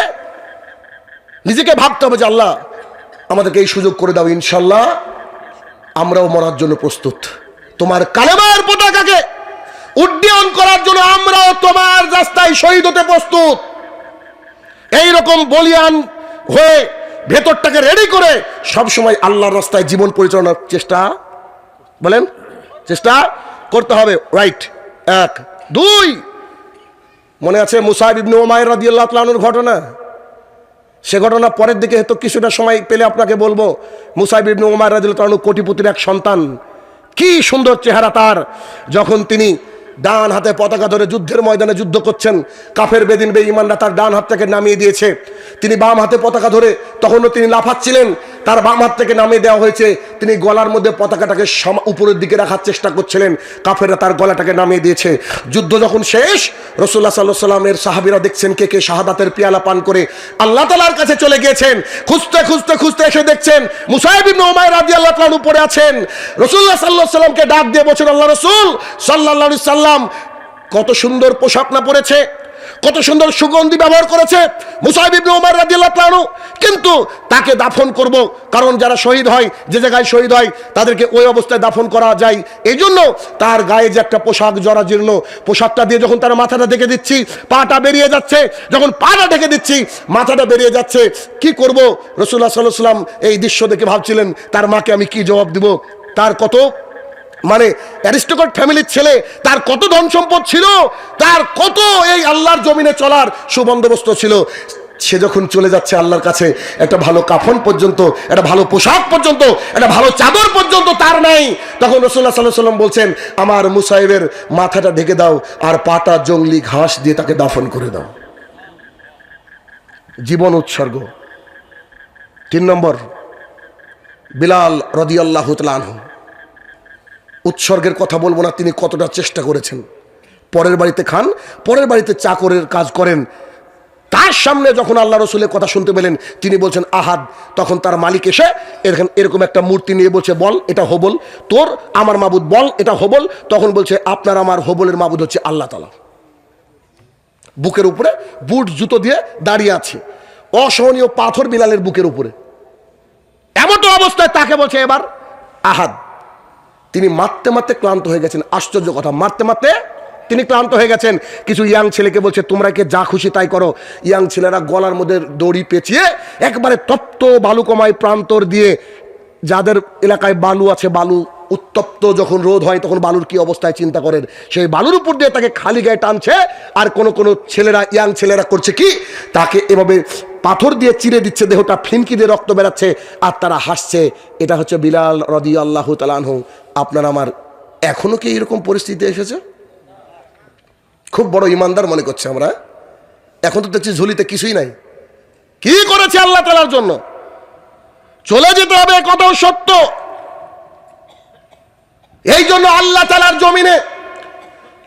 নিজেকে ভাবতে হবে যে আল্লাহ আমাদেরকে এই সুযোগ করে দাও, ইনশাল্লাহ আমরাও মরার জন্য প্রস্তুত। তোমার কালেমার পতাকাকে উড্ডয়ন করার জন্য আমরাও তোমার রাস্তায় শহীদ হতে প্রস্তুত। এইরকম বলিয়ান হয়ে ভেতরটাকে রেডি করে সবসময় আল্লাহর রাস্তায় জীবন পরিচালনার চেষ্টা, বলেন চেষ্টা করতে হবে। রাইট। এক। দুই, মনে আছে মুসাইব ইবনে উমাইর রাদিয়াল্লাহু তাআলা আনহুর ঘটনা? সে ঘটনা পরের দিকে হয়তো কিছুটা সময় পেলে আপনাকে বলবো। মুসাইব ইবনে উমাইর রাদিয়াল্লাহু তাআলা আনহু কোটিপতির এক সন্তান। কি সুন্দর চেহারা তার। যখন তিনি ডান হাতে পতাকা ধরে যুদ্ধের ময়দানে যুদ্ধ করছেন, কাফের বেদিন বেঈমানরা তার ডান হাত থেকে নামিয়ে দিয়েছে। তিনি বাম হাতে পতাকা ধরে, তখনও তিনি লাফাচ্ছিলেন, তার বাম হাত থেকে নামিয়ে দেওয়া হয়েছে। তিনি গলার মধ্যে পতাকাটাকে উপরের দিকে রাখার চেষ্টা করছিলেন, কাফেররা তার গলাটাকে নামিয়ে দিয়েছে। যুদ্ধ যখন শেষ, রাসূলুল্লাহ সাল্লাল্লাহু আলাইহি ওয়াসাল্লামের সাহাবীরা দেখছেন কে কে শাহাদাতের পেয়ালা পান করে আল্লাহ তাআলার কাছে চলে গিয়েছেন। খুঁজতে খুঁজতে খুঁজতে এসে দেখছেন মুসাইব ইবনে উমাইর রাদিয়াল্লাহু তাআলা পড়ে আছেন। রাসূলুল্লাহ সাল্লাল্লাহু আলাইহি ওয়াসাল্লামকে ডাক দিয়ে বলছেন, আল্লাহ রাসূল সাল্লাল্লাহু আলাইহি সাল্লাম কত সুন্দর পোশাক না পরেছে, কত সুন্দর সুগন্ধি ব্যবহার করেছে মুসাইব ইবনে উমাইর রাদিয়াল্লাহু তাআলা, কিন্তু তাকে দাফন করব, কারণ যারা শহীদ হয়, যে জায়গায় শহীদ হয় তাদেরকে ওই অবস্থায় দাফন করা যায়। এই জন্য তার গায়ে যে একটা পোশাক জরাজীর্ণ, পোশাকটা দিয়ে যখন তার মাথাটা ঢেকে দিচ্ছি, পাটা বেরিয়ে যাচ্ছে, যখন পাটা ঢেকে দিচ্ছি মাথাটা বেরিয়ে যাচ্ছে, কি করব? রাসূলুল্লাহ সাল্লাল্লাহু আলাইহি ওয়াসাল্লাম এই দৃশ্য দেখে ভাবছিলেন তার মাকে আমি কি জবাব দিব। তার কত মানে অ্যারিস্টোক্র্যাট ফ্যামিলির ছেলে, তার কত ধন সম্পদ ছিল, তার কত এই আল্লাহর জমিনে চলার সুবন্দোবস্ত ছিল। সে যখন চলে যাচ্ছে আল্লাহর কাছে, একটা ভালো কাফন পর্যন্ত, একটা ভালো পোশাক পর্যন্ত, একটা ভালো চাদর পর্যন্ত তার নাই। তখন রাসূলুল্লাহ সাল্লাল্লাহু আলাইহি ওয়াসাল্লাম বলছেন, আমার মুসাইবের মাথাটা ঢেকে দাও আর পাটা জংলি ঘাস দিয়ে তাকে দাফন করে দাও। জীবন উৎসর্গ। 3 নম্বর, বিলাল রাদিয়াল্লাহু তাআলা আনহু। উৎসর্গের কথা বলবো না, তিনি কতটা চেষ্টা করেছেন। পরের বাড়িতে খান, পরের বাড়িতে চাকরের কাজ করেন। তার সামনে যখন আল্লাহ রসুলের কথা শুনতে পেলেন, তিনি বলছেন আহাদ। তখন তার মালিক এসে এরকম একটা মূর্তি নিয়ে বলছে, বল এটা হবল, তোর আমার মাবুদ বল এটা হবল। তখন বলছে আপনার আমার হবলের মাবুদ হচ্ছে আল্লাহ তাআলা। বুকের উপরে বুট জুতো দিয়ে দাঁড়িয়ে আছে, অসহনীয় পাথর বিলালের বুকের উপরে। এমন তো অবস্থায় তাকে বলছে এবার আহাদ। তিনি মারতে মারতে ক্লান্ত হয়ে গেছেন। আশ্চর্য কথা, মারতে মারতে তিনি ক্লান্ত হয়ে গেছেন। কিছু ইয়াং ছেলেকে বলছে তোমরা কে যা খুশি তাই করো। ইয়াং ছেলেরা গলার মধ্যে দড়ি পেঁচিয়ে একবারে তপ্ত বালুকমায় প্রান্তর দিয়ে, যাদের এলাকায় বালু আছে, বালু উত্তপ্ত যখন রোদ হয় তখন বালুর কি অবস্থায় চিন্তা করেন, সেই বালুর উপর দিয়ে তাকে খালি গায়ে টানছে। আর কোন ছেলেরা, ইয়াং ছেলেরা করছে কি, তাকে এভাবে পাথর দিয়ে চিরে দিচ্ছে দেহটা, ফিনকি দিয়ে রক্ত বেরাচ্ছে, আর তারা হাসছে। এটা হচ্ছে বিলাল রাদিয়াল্লাহু তাআলা আনহু। আপনার আমার এখনো কি এরকম পরিস্থিতি এসেছে? খুব বড় ইমানদার মনে করছে আমরা। এখন তো দেখছি ঝুলিতে কিছুই নাই। কি করেছে আল্লাহ তাআলার জন্য? চলে যেতে হবে, কথাও সত্য। এই জন্য আল্লাহ তাআলার জমিনে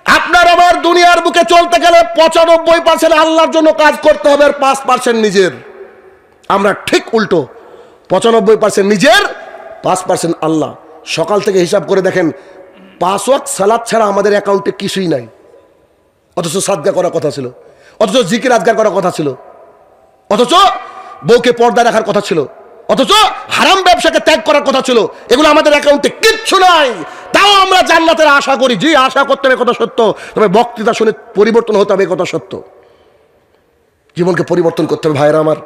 আপনার আমার দুনিয়ার বুকে চলতে গেলে 95% আল্লাহর জন্য কাজ করতে হবে, আর 5% নিজের। আমরা ঠিক উল্টো, 95% নিজের, 5% আল্লাহ। সকাল থেকে হিসাব করে দেখেন, 5 ওয়াক্ত সালাত ছাড়া আমাদের অ্যাকাউন্টে কিছুই নাই, অথচ সাদকা করার কথা ছিল, অথচ জিকির আজগার করার কথা ছিল, অথচ বউকে পর্দা রাখার কথা ছিল, অথচ হারাম ব্যবসাকে ত্যাগ করার কথা ছিল। এগুলো আমাদের অ্যাকাউন্টে কিচ্ছু নাই, তাও আমরা জান্নাতের আশা করি। জি, আশা করতে হবে, কথা সত্য। তবে বক্তৃতা শুনে পরিবর্তন হতে হবে, কথা সত্য। জীবনকে পরিবর্তন করতে হবে ভাইয়েরা আমার।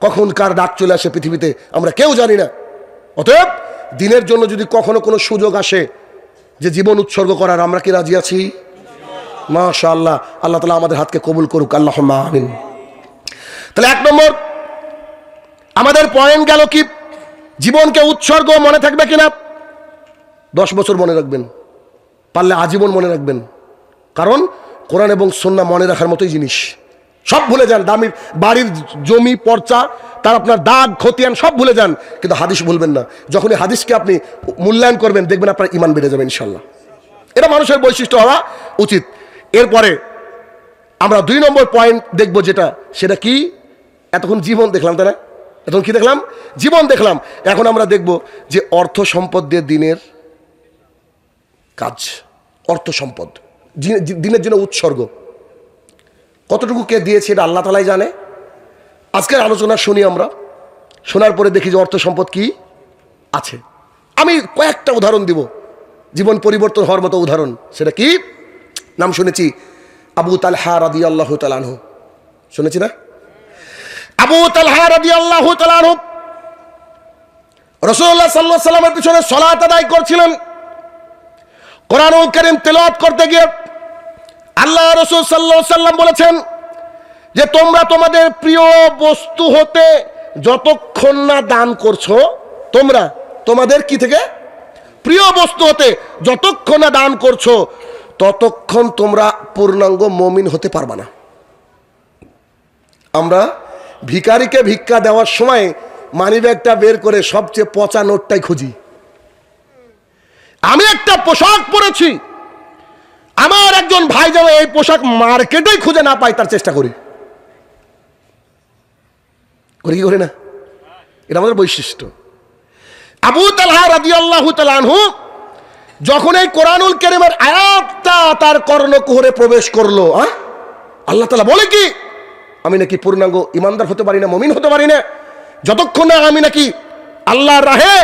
কখন কার ডাক চলে আসে পৃথিবীতে আমরা কেউ জানি না। অতএব দিনের জন্য যদি কখনো কোনো সুযোগ আসে যে জীবন উৎসর্গ করার, আমরা কি রাজি আছি? মাশাআল্লাহ, আল্লাহ তাআলা আমাদের হাতকে কবুল করুক, আল্লাহুম্মা আমিন। তাহলে 1 নম্বর আমাদের পয়েন্ট গেল কি, জীবনকে উৎসর্গ। মনে থাকবে কিনা? 10 বছর মনে রাখবেন, পারলে আজীবন মনে রাখবেন। কারণ কোরআন এবং সুন্নাহ মনে রাখার মতোই জিনিস। সব ভুলে যান, দামি বাড়ির জমি পর্চা, তার আপনার দাগ খতিয়ান সব ভুলে যান, কিন্তু হাদিস ভুলবেন না। যখন এই হাদিসকে আপনি মূল্যায়ন করবেন, দেখবেন আপনার ঈমান বেড়ে যাবে ইনশাআল্লাহ। এটা মানুষের বৈশিষ্ট্য হওয়া উচিত। এরপরে আমরা 2 নম্বর পয়েন্ট দেখব, সেটা কি? এতক্ষণ জীবন দেখলাম, তাই না? এখন কি দেখলাম? জীবন দেখলাম। এখন আমরা দেখব যে অর্থ সম্পদ দিয়ে দিনের কাজ, অর্থ সম্পদ দিনের জন্য উৎসর্গ কতটুকু কে দিয়েছে এটা আল্লাহ তাআলাই জানে। আজকের আলোচনা শুনি আমরা, শোনার পরে দেখি যে অর্থ সম্পদ কি আছে। আমি কয়েকটা উদাহরণ দিব, জীবন পরিবর্তন হওয়ার মতো উদাহরণ। সেটা কি? নাম শুনেছি, আবু তালহা রাদিয়াল্লাহু তাআলা আনহু। শুনেছি না? আবু তালহা রাদিয়াল্লাহু তাআলা আনহু রাসূলুল্লাহ সাল্লাল্লাহু আলাইহি ওয়াসাল্লামের পিছনে সালাত আদায় করছিলেন। কোরআনুল কারীম তেলাওয়াত করতে গিয়ে আল্লাহ রাসূল সাল্লাল্লাহু আলাইহি ওয়াসাল্লাম বলেছেন যে তোমরা তোমাদের প্রিয় বস্তু হতে যতক্ষণ না দান করছো, তোমরা তোমাদের কি থেকে প্রিয় বস্তু হতে যতক্ষণ না দান করছো, ততক্ষণ তোমরা পূর্ণাঙ্গ মুমিন হতে পারবে না। আমরা ভিখারিকে ভিক্ষা দেওয়ার সময় মানিব্যাগটা বের করে সবচেয়ে পচা নোটটাই খুঁজি। আমি একটা পোশাক পরেছি, আমার একজন ভাই যেন এই পোশাক মার্কেটেই খুঁজে না পায় তার চেষ্টা করি কি করি না? এটা আমাদের বৈশিষ্ট্য। আবু তালহা রাদিয়াল্লাহু তাআলা আনহু যখন এই কোরআনুল কারীমের আয়াতটা তার কর্ণকুহরে প্রবেশ করলো, আল্লাহ তাআলা বলে কি, আমি নাকি পূর্ণাঙ্গ ইমানদার হতে পারি না, মুমিন হতে পারি না যতক্ষণ না আমি নাকি আল্লাহর রাহে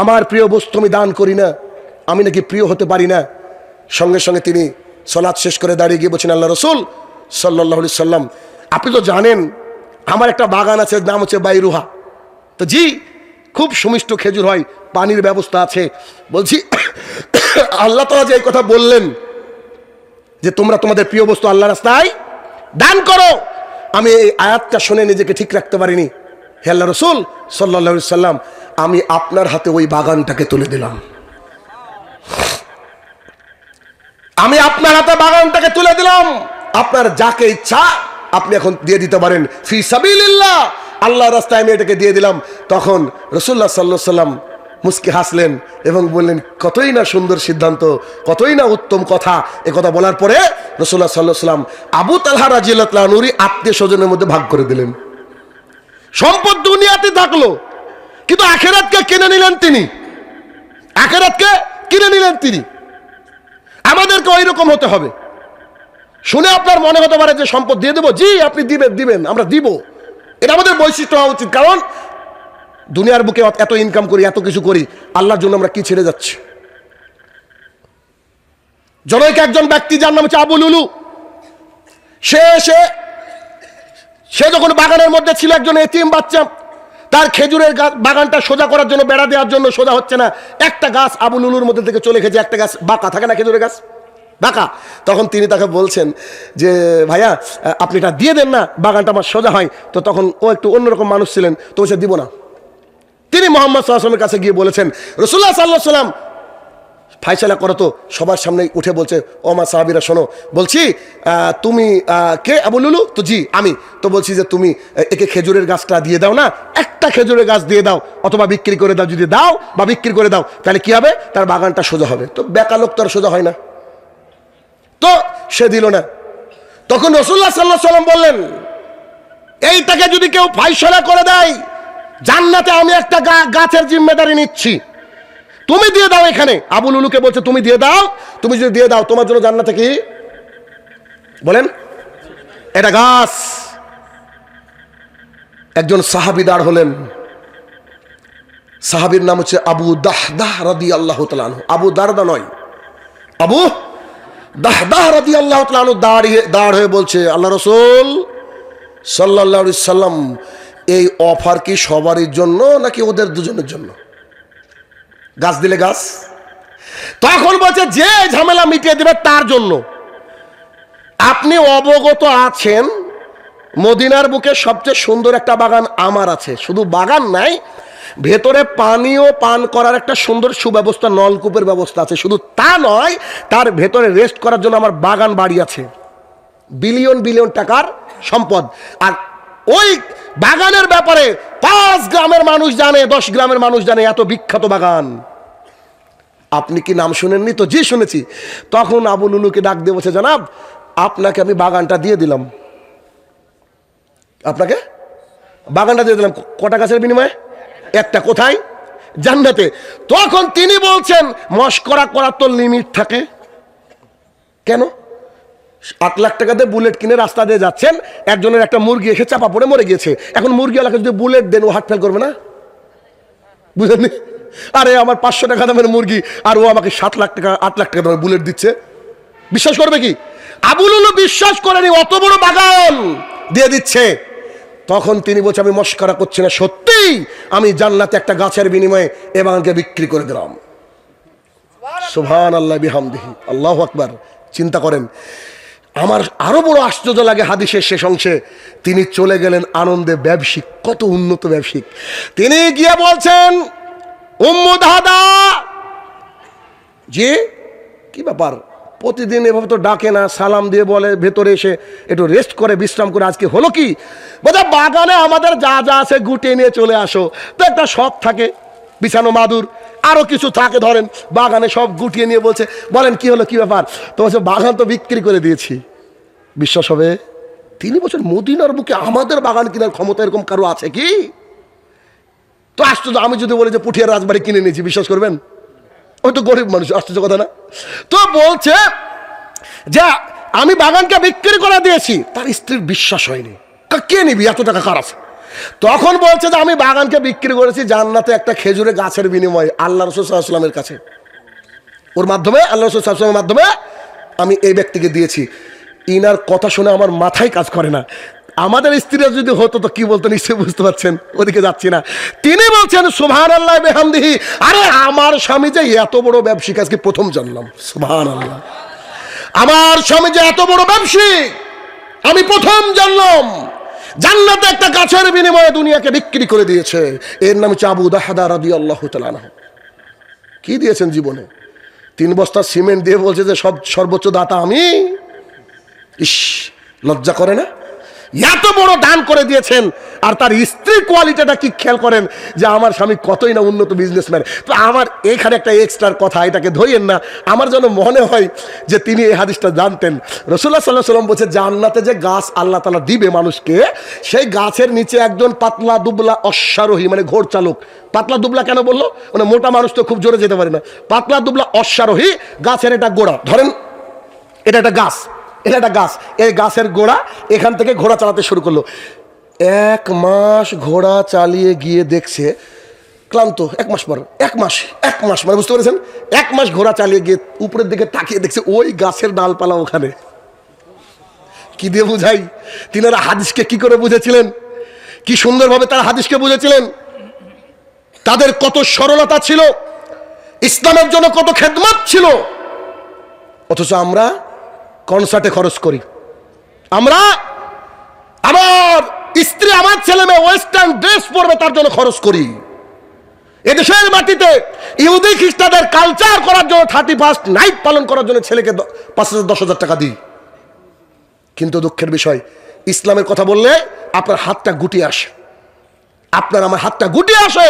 আমার প্রিয় বস্তু আমি দান করি না, আমি নাকি প্রিয় হতে পারি না। সঙ্গে সঙ্গে তিনি সালাত শেষ করে দাঁড়িয়ে গিয়ে বলছেন, আল্লাহ রাসূল সাল্লাল্লাহু আলাইহি সাল্লাম, আপনি তো জানেন আমার একটা বাগান আছে, নাম হচ্ছে বাইরুহা। তো জি, খুব সুমিষ্ট খেজুর হয়, পানির ব্যবস্থা আছে। বলছি আল্লাহ তাআলা যে এই কথা বললেন যে তোমরা তোমাদের প্রিয় বস্তু আল্লাহর রাস্তায় দান করো, আমি এই আয়াতটা শুনে নিজেকে ঠিক রাখতে পারিনি। হে আল্লাহ রাসূল সাল্লাল্লাহু আলাইহি সাল্লাম, আমি আপনার হাতে ওই বাগানটাকে তুলে দিলাম। আমি আপনার হাতে বাগানটাকে তুলে দিলাম, আপনার যাকে ইচ্ছা আপনি এখন দিয়ে দিতে পারেন, ফি সাবিলিল্লাহ, আল্লাহর রাস্তায় আমি এটাকে দিয়ে দিলাম। তখন রাসূলুল্লাহ সাল্লাল্লাহু আলাইহি সাল্লাম মুস্কি হাসলেন এবং বললেন, কতই না সুন্দর সিদ্ধান্ত, কতই না উত্তম কথা। এ কথা বলার পরে রাসূলুল্লাহ সাল্লাল্লাহু আলাইহি সাল্লাম আবু তালহা রাদিয়াল্লাহু তাআলা আনহু আত্মীয় স্বজনের মধ্যে ভাগ করে দিলেন। সম্পদ দুনিয়াতে থাকলো, কিন্তু আখিরাতকে কিনে নিলেন তিনি, আখিরাতকে কিনে নিলেন তিনি। আমাদেরকে ওই রকম হতে হবে। শুনে আপনার মনে হতে পারে যে সম্পদ দিয়ে দেবো, জি আপনি দিবেন, আমরা দিব। এটা আমাদের বৈশিষ্ট্য হওয়া উচিত। কারণ দুনিয়ার বুকে এত ইনকাম করি, এত কিছু করি, আল্লাহর জন্য আমরা কি ছেড়ে যাচ্ছি? জনৈক একজন ব্যক্তি, যার নাম হচ্ছে আবু লুলু, সে যখন বাগানের মধ্যে ছিল, একজন এতিম বাচ্চা, তার খেজুরের বাগানটা সোজা করার জন্য, বেড়া দেওয়ার জন্য সোজা হচ্ছে না। একটা গাছ আবু লুলুর মধ্যে থেকে চলে গেছে, একটা গাছ বাঁকা থাকে না, খেজুরের গাছ বাঁকা। তখন তিনি তাকে বলছেন যে ভাইয়া আপনি এটা দিয়ে দেন না, বাগানটা আমার সোজা হয়। তো তখন ও একটু অন্যরকম মানুষ ছিলেন, তো সে দিব না। তিনি মোহাম্মদ সাল্লাল্লাহু আলাইহি ওয়াসাল্লামের কাছে গিয়ে বলেছেন, রাসূলুল্লাহ সাল্লাল্লাহু আলাইহি ওয়াসাল্লাম ফায়সালা করো। তো সবার সামনে উঠে বলছে, ও আমার সাহাবীরা শোনো, বলছি তুমি কে? আবু লুলু? তো জি আমি। তো বলছি যে তুমি একে খেজুরের গাছটা দিয়ে দাও না, একটা খেজুরের গাছ দিয়ে দাও, অথবা বিক্রি করে দাও। যদি দাও বা বিক্রি করে দাও তাহলে কি হবে, তার বাগানটা সোজা হবে। তো বেকা লোক তো আর সোজা হয় না, তো সে দিল না। তখন রাসূলুল্লাহ সাল্লাল্লাহু আলাইহি ওয়াসাল্লাম বললেন, এইটাকে যদি কেউ ফায়সালা করে দেয়, জান্নাতে আমি একটা গাছের জিম্মেদারি নিচ্ছি, তুমি দিয়ে দাও। এখানে আবু লুলুকে বলছে তুমি দিয়ে দাও, তুমি যদি দিয়ে দাও তোমার জন্য জান্নাতে কি বলেন এটা গাছ। একজন সাহাবী দাঁড় হলেন, সাহাবীর নাম হচ্ছে আবু দাহদাহ রাদিয়াল্লাহু তাআলা আনহু। আবু দারদা নয়, আবু দাহদাহ রাদিয়াল্লাহু তাআলা আনহু দাঁড় হয়ে বলছে, আল্লাহ রাসূল সাল্লাল্লাহু আলাইহি সাল্লাম, এই অফার কি সবারই জন্য নাকি ওদের দুজনের জন্য? গাছ দিলে গাছ। তখন বলছে যে ঝামেলা মিটিয়ে দেবে তার জন্য। আপনি অবগত আছেন মদিনার বুকে সবচেয়ে সুন্দর একটা বাগান আমার আছে। শুধু বাগান নাই, ভেতরে পানীয় পান করার একটা সুন্দর সুব্যবস্থা, নলকূপের ব্যবস্থা আছে। শুধু তা নয়, তার ভেতরে রেস্ট করার জন্য আমার বাগান বাড়ি আছে, বিলিয়ন বিলিয়ন টাকার সম্পদ। আর ওই বাগানের ব্যাপারে 5 গ্রামের মানুষ জানে, 10 গ্রামের মানুষ জানে, এত বিখ্যাত বাগান। আপনি কি নাম শুনেননি? তো জি শুনেছি। তখন আবু লুলুকে ডাক দিয়ে বলছে, জনাব আপনাকে আমি বাগানটা দিয়ে দিলাম, আপনাকে বাগানটা দিয়ে দিলাম। কটা গাছের বিনিময়ে? একটা। কোথায়? জান্নাতে। তখন তিনি বলছেন, মশকরা করার তো লিমিট থাকে। কেন? 8 লাখ টাকা দিয়ে বুলেট কিনে রাস্তা দিয়ে যাচ্ছেন, একজনের একটা মুরগি এসে চাপা পড়ে মরে গেছে। এখন মুরগিওয়ালাকে যদি বুলেট দেন, ও হার্ট ফেল করবে না? বুঝলেন? আরে আমার 500 টাকা দামের মুরগি, আর ও আমাকে 7 লাখ টাকা 8 লাখ টাকা দামের বুলেট দিচ্ছে, বিশ্বাস করবে কি? আবু লুলু বিশ্বাস করেনি, অত বড় বাগান দিয়ে দিচ্ছে। তখন তিনি বলছে, আমি মশকরা করছি না, সত্যি আমি জান্নাতে একটা গাছের বিনিময়ে এ বাগানকে বিক্রি করে দিলাম। সুবহানাল্লাহ বিহামদিহি, আল্লাহু আকবার। চিন্তা করেন। আমার আরো বড় আশ্চর্য লাগে হাদিসের শেষ অংশে, তিনি চলে গেলেন আনন্দে। ব্যবসায়িক, কত উন্নত ব্যবসায়িক। তিনি গিয়ে বলছেন, উম্মু দাদা, যে কি ব্যাপার, প্রতিদিন এভাবে তো ডাকে না, সালাম দিয়ে বলে ভেতরে এসে একটু রেস্ট করে বিশ্রাম করে, আজকে হলো কি? বোধহয় বাগানে আমাদের যা যা আছে গুটিয়ে নিয়ে চলে আসো। তো একটা শখ থাকে, বিছানো মাদুর আরো কিছু থাকে, ধরেন বাগানে সব গুটিয়ে নিয়ে বলছে, বলেন কি হলো, কি ব্যাপার? তো বলছে বাগান তো বিক্রি করে দিয়েছি। বিশ্বাস হবে? 3 বছর মদিনার বুকে আমাদের বাগান কেনার ক্ষমতা এরকম কারো আছে কি? তো আশ্চর্য। আমি যদি বলি যে পুঠিয়ার রাজবাড়ি কিনে নিয়েছি, বিশ্বাস করবেন? ওই তো গরিব মানুষ, আশ্চর্য কথা না? তো বলছে যে আমি বাগানকে বিক্রি করে দিয়েছি। তার স্ত্রীর বিশ্বাস হয়নি, কে নিবি, এত টাকা কার আছে? তখন বলছে যে আমি বাগানকে বিক্রি করেছি জান্নাতে একটা খেজুরের গাছের বিনিময়ে আল্লাহ রাসূল সাল্লাল্লাহু আলাইহি ওয়াসাল্লামের কাছে। ওর মাধ্যমে, আল্লাহ রাসূল সাল্লাল্লাহু আলাইহি ওয়াসাল্লামের মাধ্যমে আমি এই ব্যক্তিকে দিয়েছি। ইনার কথা শুনে আমার মাথায় কাজ করে না। আমাদের স্ত্রীরা যদি হতো তো কি বলতো নিশ্চয়ই বুঝতে পারছেন, ওদিকে যাচ্ছি না। তিনি বলছেন সুবহানাল্লাহ বিহামদিহি, আরে আমার স্বামী যে এত বড় ব্যবসায়িক আজকে প্রথম জানলাম। সুবহানাল্লাহ, আমার স্বামী যে এত বড় ব্যবসায়িক আমি প্রথম জানলাম। জান্নাতে একটা গাছের বিনিময়ে দুনিয়াকে বিক্রি করে দিয়েছে। এর নাম হচ্ছে আবু দাহদা রাদিয়াল্লাহু তাআলা আনহু। কি দিয়েছেন জীবনে? 3 বস্তা সিমেন্ট দিয়ে বলছে যে সর্বোচ্চ দাতা আমি। ইস, লজ্জা করে না? এত বড় দান করে দিয়েছেন। আর তার স্ত্রীর কোয়ালিটিটা কি খেয়াল করেন, যে আমার স্বামী কতই না উন্নত বিজনেসম্যান। তো আমার এখানে একটা এক্সট্রার কথা, এটাকে ধরেন না, আমার যেন মনে হয় যে তিনি এই হাদিসটা জানতেন। রাসূলুল্লাহ সাল্লাল্লাহু আলাইহি ওয়াসাল্লাম বলছে, জান্নাতে যে গাছ আল্লাহ তাআলা দিবে মানুষকে, সেই গাছের নিচে একজন পাতলা দুবলা অশ্বারোহী, মানে ঘোড় চালক। পাতলা দুবলা কেন বললো? মানে মোটা মানুষ তো খুব জোরে যেতে পারে না। পাতলা দুবলা অশ্বারোহী, গাছের এটা গোড়া, ধরেন এটা একটা গাছ, এটা একটা গাছ, এই গাছের গোড়া, এখান থেকে ঘোড়া চালাতে শুরু করলো। 1 মাস ঘোড়া চালিয়ে গিয়ে দেখছে ক্লান্ত। 1 মাস পর, 1 মাস মানে বুঝতে পেরেছেন? 1 মাস ঘোড়া চালিয়ে গিয়ে উপরের দিকে তাকিয়ে দেখছে ওই গাছের ডালপালা ওখানে। কি দিয়ে বুঝাই? তিনারা হাদিসকে কি করে বুঝেছিলেন, কি সুন্দরভাবে তারা হাদিসকে বুঝেছিলেন। তাদের কত সরলতা ছিল, ইসলামের জন্য কত খেদমত ছিল। অথচ আমরা কনসার্টে খরচ করি, আমরা আমার স্ত্রী আমার ছেলে মেয়ে ওয়েস্টার্ন ড্রেস পরবে তার জন্য খরচ করি। এদেশের মাটিতে ইহুদি খ্রিস্টানদের কালচার করার জন্য 31st নাইট পালন করার জন্য ছেলেকে 5,000-10,000 টাকা দিই। কিন্তু দুঃখের বিষয়, ইসলামের কথা বললে আপনার হাতটা গুটিয়ে আসে, আপনার আমার হাতটা গুটিয়ে আসে।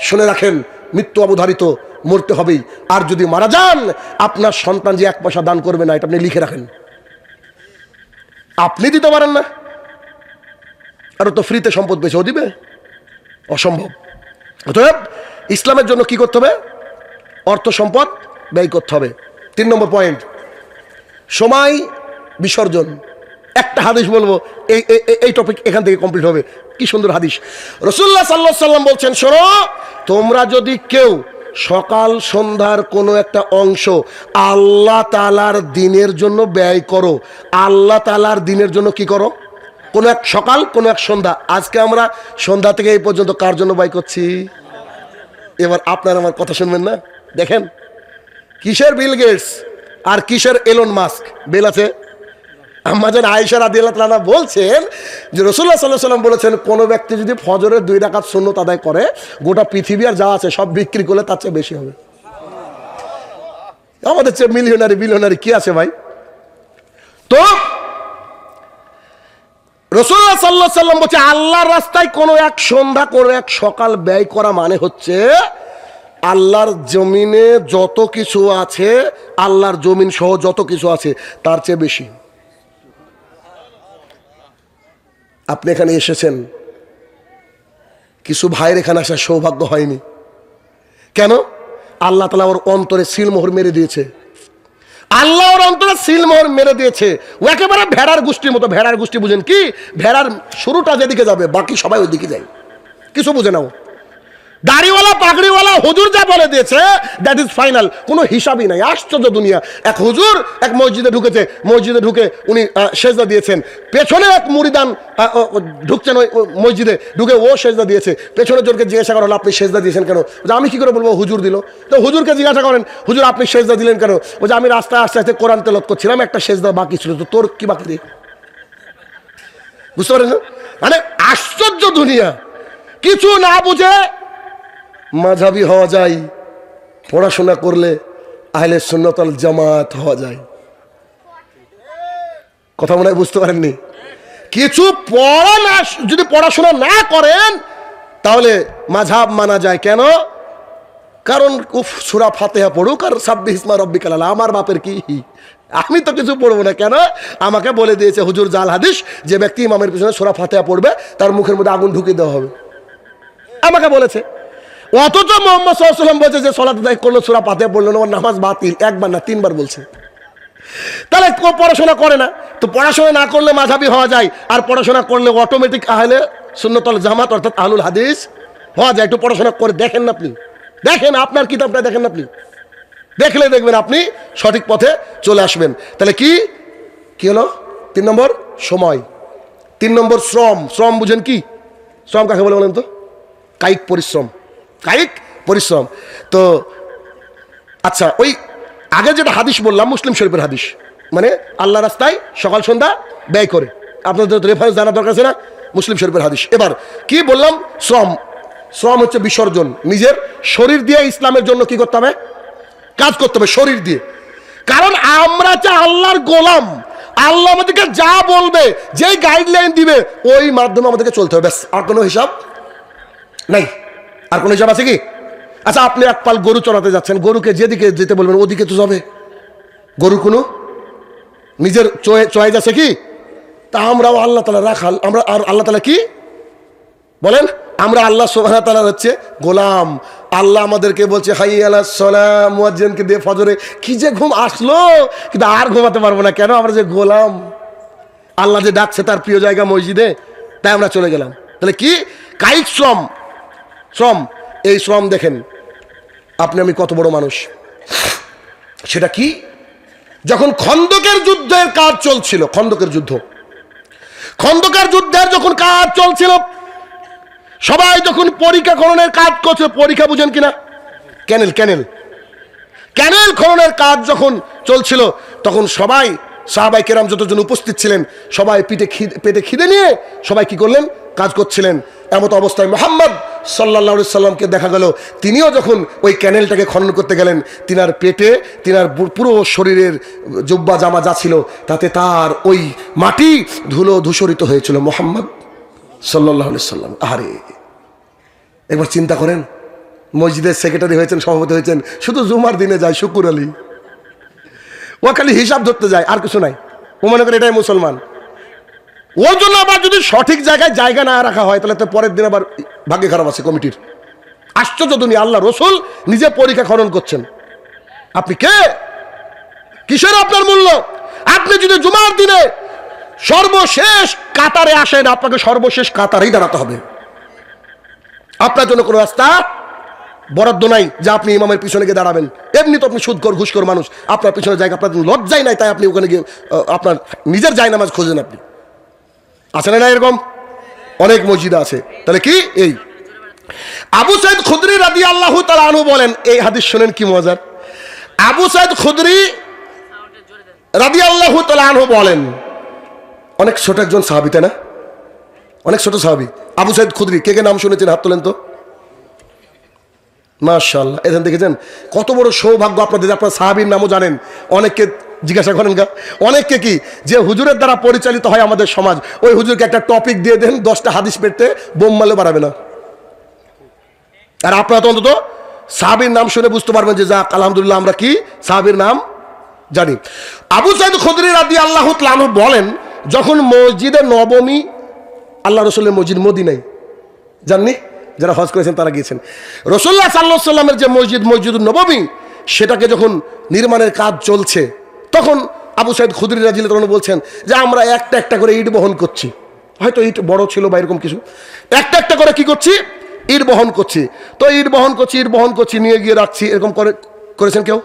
শুনে রাখেন, মৃত্যু অবধারিত, মরতে হবেই। আর যদি মারা যান, আপনার সন্তান যে 1 পয়সা দান করবে না, এটা আপনি লিখে রাখেন। আপনি দিতে পারেন না, আর তো ফ্রিতে সম্পদ পেয়েছে, ও দিবে? অসম্ভব। অতএব ইসলামের জন্য কি করতে হবে? অর্থ সম্পদ ব্যয় করতে হবে। 3 নম্বর পয়েন্ট, সময় বিসর্জন। একটা হাদিস বলবো, এই টপিক এখান থেকে কমপ্লিট হবে। কি সুন্দর হাদিস! রাসূলুল্লাহ সাল্লাল্লাহু আলাইহি ওয়াসাল্লাম বলছেন, শোনো, তোমরা যদি কেউ সকাল সন্ধ্যার কোনো একটা অংশ আল্লাহ তাআলার দ্বীনের জন্য ব্যয় করো, আল্লাহ তাআলার দ্বীনের জন্য কি করো? কোনো এক সকাল, কোনো এক সন্ধ্যা। আজকে আমরা সন্ধ্যা থেকে এই পর্যন্ত কার জন্য ব্যয় করছি? এবার আপনার আমার কথা শুনবেন না? দেখেন, কিসের বিল গেটস আর কিসের এলন মাস্ক বেল আছে। আম্মাজান আয়েশা রাদিয়াল্লাহু তাআলা বলছেন যে রাসূলুল্লাহ সাল্লাল্লাহু আলাইহি ওয়াসাল্লাম বলেছেন, কোন ব্যক্তি যদি ফজরের 2 রাকাত সুন্নত আদায় করে, গোটা পৃথিবী আর যা আছে সব বিক্রি করলে তার চেয়ে বেশি হবে। আমাদের চেয়ে মিলিয়নারি বিলিয়নারি কি আছে ভাই? তো রাসূলুল্লাহ সাল্লাল্লাহু আলাইহি ওয়াসাল্লাম বলছে, আল্লাহর রাস্তায় কোনো এক সন্ধ্যা, কোনো এক সকাল ব্যয় করা মানে হচ্ছে আল্লাহর জমিনে যত কিছু আছে, আল্লাহর জমিন সহ যত কিছু আছে তার চেয়ে বেশি। আপনি এখানে এসেছেন, কিছু ভাইয়ের এখানে আসার সৌভাগ্য হয়নি। কেন? আল্লাহ তাআলা ওর অন্তরে সিলমোহর মেরে দিয়েছে। আল্লাহ ওর অন্তরে সিলমোহর মেরে দিয়েছে। ও একেবারে ভেড়ার গোষ্ঠীর মতো। ভেড়ার গোষ্ঠী বুঝেন কি? ভেড়ার শুরুটা যেদিকে যাবে বাকি সবাই ওই দিকে যায়, কিছু বুঝে নাও। দাড়িওয়ালা পাগড়িওয়ালা হুজুর যা বলে দিয়েছে, দ্যাট ইজ ফাইনাল, কোনো হিসাবই নাই। আশ্চর্য দুনিয়া। এক হুজুর এক মসজিদে ঢুকেছে, মসজিদে ঢুকে উনি সেজদা দিয়েছেন। পেছনে এক মুরিদান ঢুকছেন ওই মসজিদে, ঢুকে ও সেজদা দিয়েছে। পেছনের জনকে জিজ্ঞাসা করা হলো, আপনি সেজদা দিয়েছেন কেন? আমি কি করে বলবো? হুজুর দিল। তো হুজুরকে জিজ্ঞাসা করেন, হুজুর আপনি সেজদা দিলেন কেন? ও যে আমি রাস্তায় আস্তে আস্তে কোরআন তেলাওয়াত করছিলাম, একটা সেজদা বাকি ছিল। তো তোর কি বাকি রে? বুঝতে পারেন? মানে আশ্চর্য দুনিয়া। কিছু না বুঝে মাযহাবী হওয়া যায়, পড়াশোনা করলে আহলে সুন্নাত ওয়াল জামাত হওয়া যায়। কথা মনে হয় বুঝতে পারেননি? কিছু পড়া না, যদি পড়াশোনা না করেন তাহলে মাযহাব মানা যায়। কেন? কারণ সূরা ফাতিহা পড়ুক আর সাব্বিহ ইসমা রাব্বিকাল আলা, আমার বাপের কি, আমি তো কিছু পড়বো না। কেন? আমাকে বলে দিয়েছে হুজুর জাল হাদিস, যে ব্যক্তি ইমামের পিছনে সূরা ফাতিহা পড়বে তার মুখের মধ্যে আগুন ঢুকিয়ে দেওয়া হবে, আমাকে বলেছে। অথচ মুহাম্মদ সাল্লাল্লাহু আলাইহি ওয়াসাল্লাম বলছে যে সালাত আদায় করলে সূরা ফাতিহা পড়লো না, ওর নামাজ বাতিল। একবার না 3 বার বলছে। তাহলে পড়াশোনা করে না, তো পড়াশোনা না করলে মাযহাবী হওয়া যায়, আর পড়াশোনা করলে অটোমেটিক আহলে সুন্নাত ওয়াল জামাত অর্থাৎ আহলুল হাদিস হওয়া যায়। একটু পড়াশোনা করে দেখেন না আপনি, দেখেন আপনার কিতাবটা দেখেন না আপনি, দেখলে দেখবেন আপনি সঠিক পথে চলে আসবেন। তাহলে কি কি হলো? 3 নম্বর সময়, 3 নম্বর শ্রম। শ্রম বুঝেন কি? শ্রম কাকে বলে বলেন তো? কায়িক পরিশ্রম, কায়িক পরিশ্রম। তো আচ্ছা, ওই আগে যেটা হাদিস বললাম মুসলিম শরীফের হাদিস, মানে আল্লাহ রাস্তায় সকাল সন্ধ্যা ব্যয় করে, আপনাদের রেফারেন্স জানা দরকার আছে না? মুসলিম শরীফের হাদিস। এবার কি বললাম? শ্রম। শ্রম হচ্ছে বিসর্জন। নিজের শরীর দিয়ে ইসলামের জন্য কি করতে হবে? কাজ করতে হবে শরীর দিয়ে। কারণ আমরা যে আল্লাহর গোলাম, আল্লাহ আমাদেরকে যা বলবে, যেই গাইডলাইন দিবে, ওই মাধ্যমে আমাদেরকে চলতে হবে। ব্যাস, আর কোনো হিসাব নাই। আর কোনো হিসাব আছে কি? আচ্ছা, আপনি এক পাল গরু চড়াতে যাচ্ছেন, গরুকে যেদিকে যেতে বলবেন ওদিকে তো যাবে। গরু কোনো নিজের চয়েস আছে কি? তা আমরাও আল্লাহ তাআলা রাখাল। আমরা আর আল্লাহ তাআলা কি বলেন? আমরা আল্লাহ সুবহানাহু ওয়া তাআলার হচ্ছে গোলাম। আল্লাহ আমাদেরকে বলছে হাইয়া আলাস সালাহ, মুয়াজ্জিনকে দিয়ে ফজরে। কি যে ঘুম আসলো, কিন্তু আর ঘুমাতে পারবো না। কেন? আমরা যে গোলাম, আল্লাহ যে ডাকছে তার প্রিয় জায়গা মসজিদে, তাই আমরা চলে গেলাম। তাহলে কি? কায়িক শ্রম। শ্রম, এই শ্রম দেখেন আপনি আমি কত বড় মানুষ। সেটা কি? যখন খন্দকের যুদ্ধের কাজ চলছিল, খন্দকের যুদ্ধের যখন কাজ চলছিল, সবাই যখন পরীক্ষা খননের কাজ করছে, পরীক্ষা বুঝেন কিনা? ক্যানেল ক্যানেল খননের কাজ যখন চলছিল তখন সবাই সাহাবাই কেরাম যতজন উপস্থিত ছিলেন সবাই পেটে খিদে নিয়ে সবাই কি করলেন, কাজ করছিলেন। এমত অবস্থায় মুহাম্মদ সাল্লাল্লাহু আলাইহি সাল্লামকে দেখা গেল তিনিও যখন ওই ক্যানেলটাকে খনন করতে গেলেন, তিনার পেটে তিনার পুরো শরীরের জুব্বা জামা যা ছিল তাতে তার ওই মাটি ধুলো ধূসরিত হয়েছিল। মুহাম্মদ সাল্লাল্লাহু আলাইহি সাল্লাম, আরে একবার চিন্তা করেন, মসজিদের সেক্রেটারি হয়েছেন, সভাপতি হয়েছেন, শুধু জুমার দিনে যায় শুকুর আলী, ও খালি হিসাব ধরতে যায়, আর কিছু নাই। ও মনে করে এটাই মুসলমান। ওর জন্য আবার যদি সঠিক জায়গায় জায়গা না রাখা হয় তাহলে তো পরের দিন আবার ভাগ্য খারাপ আছে কমিটির। আশ্চর্য দুনিয়া, আল্লাহ রসুল নিজে পরীক্ষা খনন করছেন। আপনি কে, কিসের আপনার মূল্য? আপনি যদি জুমার দিনে সর্বশেষ কাতারে আসেন, আপনাকে সর্বশেষ কাতারেই দাঁড়াতে হবে। আপনার জন্য কোনো রাস্তা বরাদ্দ নাই যে আপনি ইমামের পিছনে গিয়ে দাঁড়াবেন। এমনি তো আপনি সুদখোর ঘুষখোর মানুষ, আপনার পিছনে জায়গা, আপনার লজ্জাই নাই, তাই আপনি ওখানে গিয়ে আপনার নিজের জায়নামাজ খোঁজেন। আপনি আছে না এরকম অনেক মসজিদ আছে। তাহলে কি এই আবু সাইদ খুদরি রাদিয়াল্লাহু তাআলা আনহু বলেন, এই হাদিস শুনেন কি মজার। আবু সাইদ খুদরি রাদিয়াল্লাহু তাআলা আনহু বলেন, অনেক ছোট একজন সাহাবী, তাই না? অনেক ছোট সাহাবী আবু সাইদ খুদরি। কে কে নাম শুনেছেন হাত তোলেন তো? মাশাআল্লাহ, এখানে দেখেছেন কত বড় সৌভাগ্য আপনাদের, আপনার সাহাবীর নামও জানেন। অনেককে জিজ্ঞাসা করেন গা, অনেককে কি যে হুজুরের দ্বারা পরিচালিত হয় আমাদের সমাজ, ওই হুজুরকে একটা টপিক দিয়ে দেন, 10টা হাদিস পেতে বোম মারলে বাড়াবে না। আর আপনারা তো অন্তত সাহাবীর নাম শুনে বুঝতে পারবেন যে যাক আলহামদুলিল্লাহ আমরা কি সাহাবীর নাম জানি। আবু সাইদ খুদরি রাদিয়াল্লাহু তাআলা আনহু বলেন, যখন মসজিদে নবমী, আল্লাহ রসুলের মসজিদ মদিনায়, জাননি যারা হজ করেছেন তারা গিয়েছেন, রাসূলুল্লাহ সাল্লাল্লাহু আলাইহি সাল্লামের যে মসজিদুন নববী, সেটাকে যখন নির্মাণের কাজ চলছে তখন আবু সাইদ খুদরি রাদিয়াল্লাহু তাআলা বলছেন যে আমরা একটা একটা করে ইট বহন করছি, হয়তো ইট বড় ছিল বা এরকম কিছু, একটা একটা করে কি করছি, ইট বহন করছি। তো ইট বহন করছি নিয়ে গিয়ে রাখছি, এরকম করেছেন কেউ?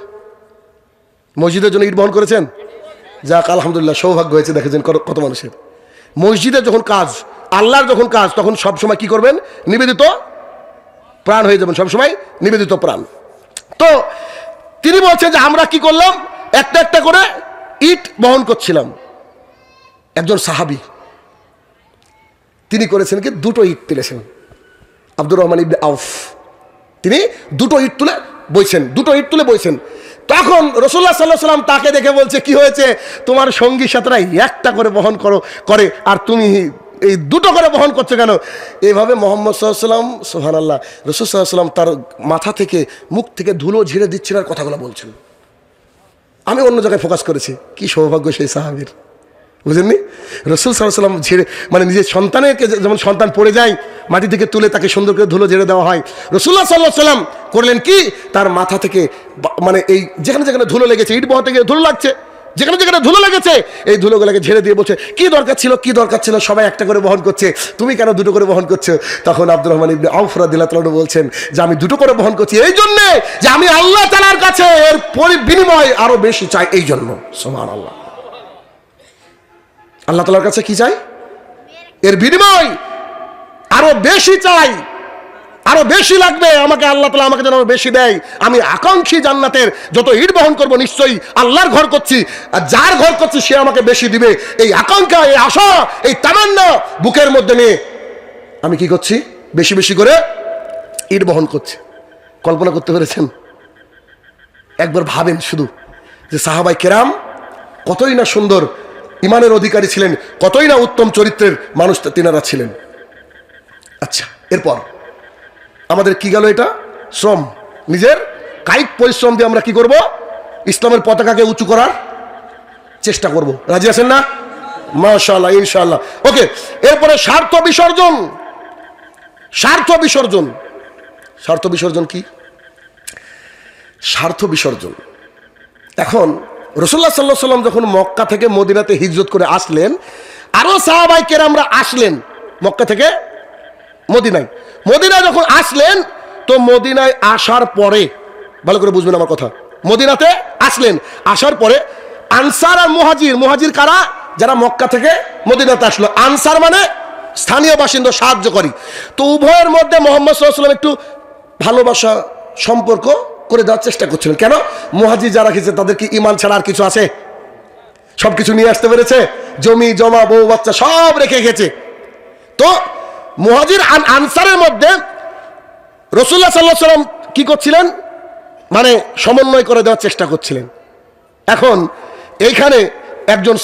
মসজিদের জন্য ইট বহন করেছেন? যাক আলহামদুলিল্লাহ, সৌভাগ্য হয়েছে। দেখেছেন কত মানুষের। মসজিদের যখন কাজ, আল্লাহর যখন কাজ, তখন সবসময় কি করবেন, নিবেদিত প্রাণ হয়ে যাবেন, সবসময় নিবেদিত প্রাণ। তো তিনি বলছেন যে আমরা কি করলাম, একটা একটা করে ইট বহন করছিলাম। একজন সাহাবী তিনি করেছেন কি, দুটো ইট তুলেছেন। আব্দুর রহমান ইবনে আউফ, তিনি দুটো ইট তুলে বইছেন। তখন রাসূলুল্লাহ সাল্লাল্লাহু আলাইহি ওয়াসাল্লাম তাকে দেখে বলছে, কি হয়েছে, তোমার সঙ্গী সাথীরা একটা করে বহন করে আর তুমি এই দুটো করে বহন করছো কেন? এইভাবে মুহাম্মদ সাল্লাল্লাহু আলাইহি ওয়াসাল্লাম, সুবহানাল্লাহ, রাসূল সাল্লাল্লাহু আলাইহি ওয়াসাল্লাম তার মাথা থেকে মুখ থেকে ধুলো ঝেড়ে দিচ্ছেন আর কথাগুলো বলছেন। আমি অন্য জায়গায় ফোকাস করেছি। কি সৌভাগ্য সেই সাহাবীর, বুঝেননি? রাসূল সাল্লাল্লাহু আলাইহি ওয়াসাল্লাম ঝেড়ে, মানে নিজের সন্তানকে যেমন সন্তান পড়ে যায় মাটি থেকে তুলে তাকে সুন্দর করে ধুলো ঝেড়ে দেওয়া হয়, রাসূলুল্লাহ সাল্লাল্লাহু আলাইহি ওয়াসাল্লাম করলেন কি, তার মাথা থেকে মানে এই যেখানে যেখানে ধুলো লেগেছে, ইট বহাতে গিয়ে ধুলো লাগছে, যেখানে যেখানে ধুলো লেগেছে এই ধুলোগুলোকে ঝেড়ে দিয়ে বলছে, কি দরকার ছিল, সবাই একটা করে বহন করছে, তুমি কেন দুটো করে বহন করছো? তখন আব্দুর রহমান ইবনে আউফ রাদিয়াল্লাহু তাআলা বলছেন যে আমি দুটো করে বহন করছি এই জন্যে যে আমি আল্লাহ তাআলার কাছে এর বিনিময় আরো বেশি চাই, এই জন্য। সুবহানাল্লাহ, আল্লাহ তাআলার কাছে কি চাই, এর বিনিময় আরো বেশি চাই, আরো বেশি লাগবে আমাকে, আল্লাহ তাআলা আমাকে যেন বেশি দেয়। আমি আকাঙ্ক্ষী জান্নাতের, যত ইট বহন করবো নিশ্চয়ই আল্লাহর ঘর করছি, আর যার ঘর করছি সে আমাকে বেশি দিবে। এই আকাঙ্ক্ষা, এই আশা, এই তামান্না বুকের মধ্যে নিয়ে আমি কি করছি, বেশি বেশি করে ইট বহন করছি। কল্পনা করতে পেরেছেন? একবার ভাবেন শুধু যে সাহাবায়ে কেরাম কতই না সুন্দর ইমানের অধিকারী ছিলেন, কতই না উত্তম চরিত্রের মানুষ তিনারা ছিলেন। আচ্ছা, এরপর আমাদের কি গেল, এটা শ্রম, নিজের কায়িক পরিশ্রম দিয়ে আমরা কি করব, ইসলামের পতাকাকে উঁচু করার চেষ্টা করব। রাজি আছেন না? মাশাআল্লাহ, ইনশাআল্লাহ। ওকে, এরপরে স্বার্থ বিসর্জন। স্বার্থ বিসর্জন কি? স্বার্থ বিসর্জন, এখন রাসূলুল্লাহ সাল্লাল্লাহু আলাইহি ওয়াসাল্লাম যখন মক্কা থেকে মদিনাতে হিজরত করে আসলেন, আরো সাহাবায়ে কেরামরা আসলেন মক্কা থেকে মদিনায় যখন আসলেন, তো মদিনায় আসার পরে, ভালো করে বুঝবেন আমার কথা, মদিনাতে আসলেন, আসার পরে আনসার আর মুহাজির কারা, যারা মক্কা থেকে মদিনাতে আসলো। আনসার মানে স্থানীয় বাসিন্দা, সাহায্যকারী। তো উভয়ের মধ্যে মুহাম্মদ সাল্লাল্লাহু আলাইহি ওয়াসাল্লাম একটু ভালোবাসা সম্পর্ক করে দেওয়ার চেষ্টা করছিলেন। কেন? মুহাজির যারা খেয়েছে তাদের কি ঈমান ছাড়া আর কিছু আছে? সবকিছু নিয়ে আসতে পেরেছে, জমি জমা বউ বাচ্চা সব রেখে গেছে। তো মুহাজির আনসারের মধ্যে রাসূলুল্লাহ সাল্লাল্লাহু আলাইহি ওয়াসাল্লাম কি করছিলেন? মানে সমন্বয় করে দেওয়ার চেষ্টা করছিলেন। এখন এইখানে একজন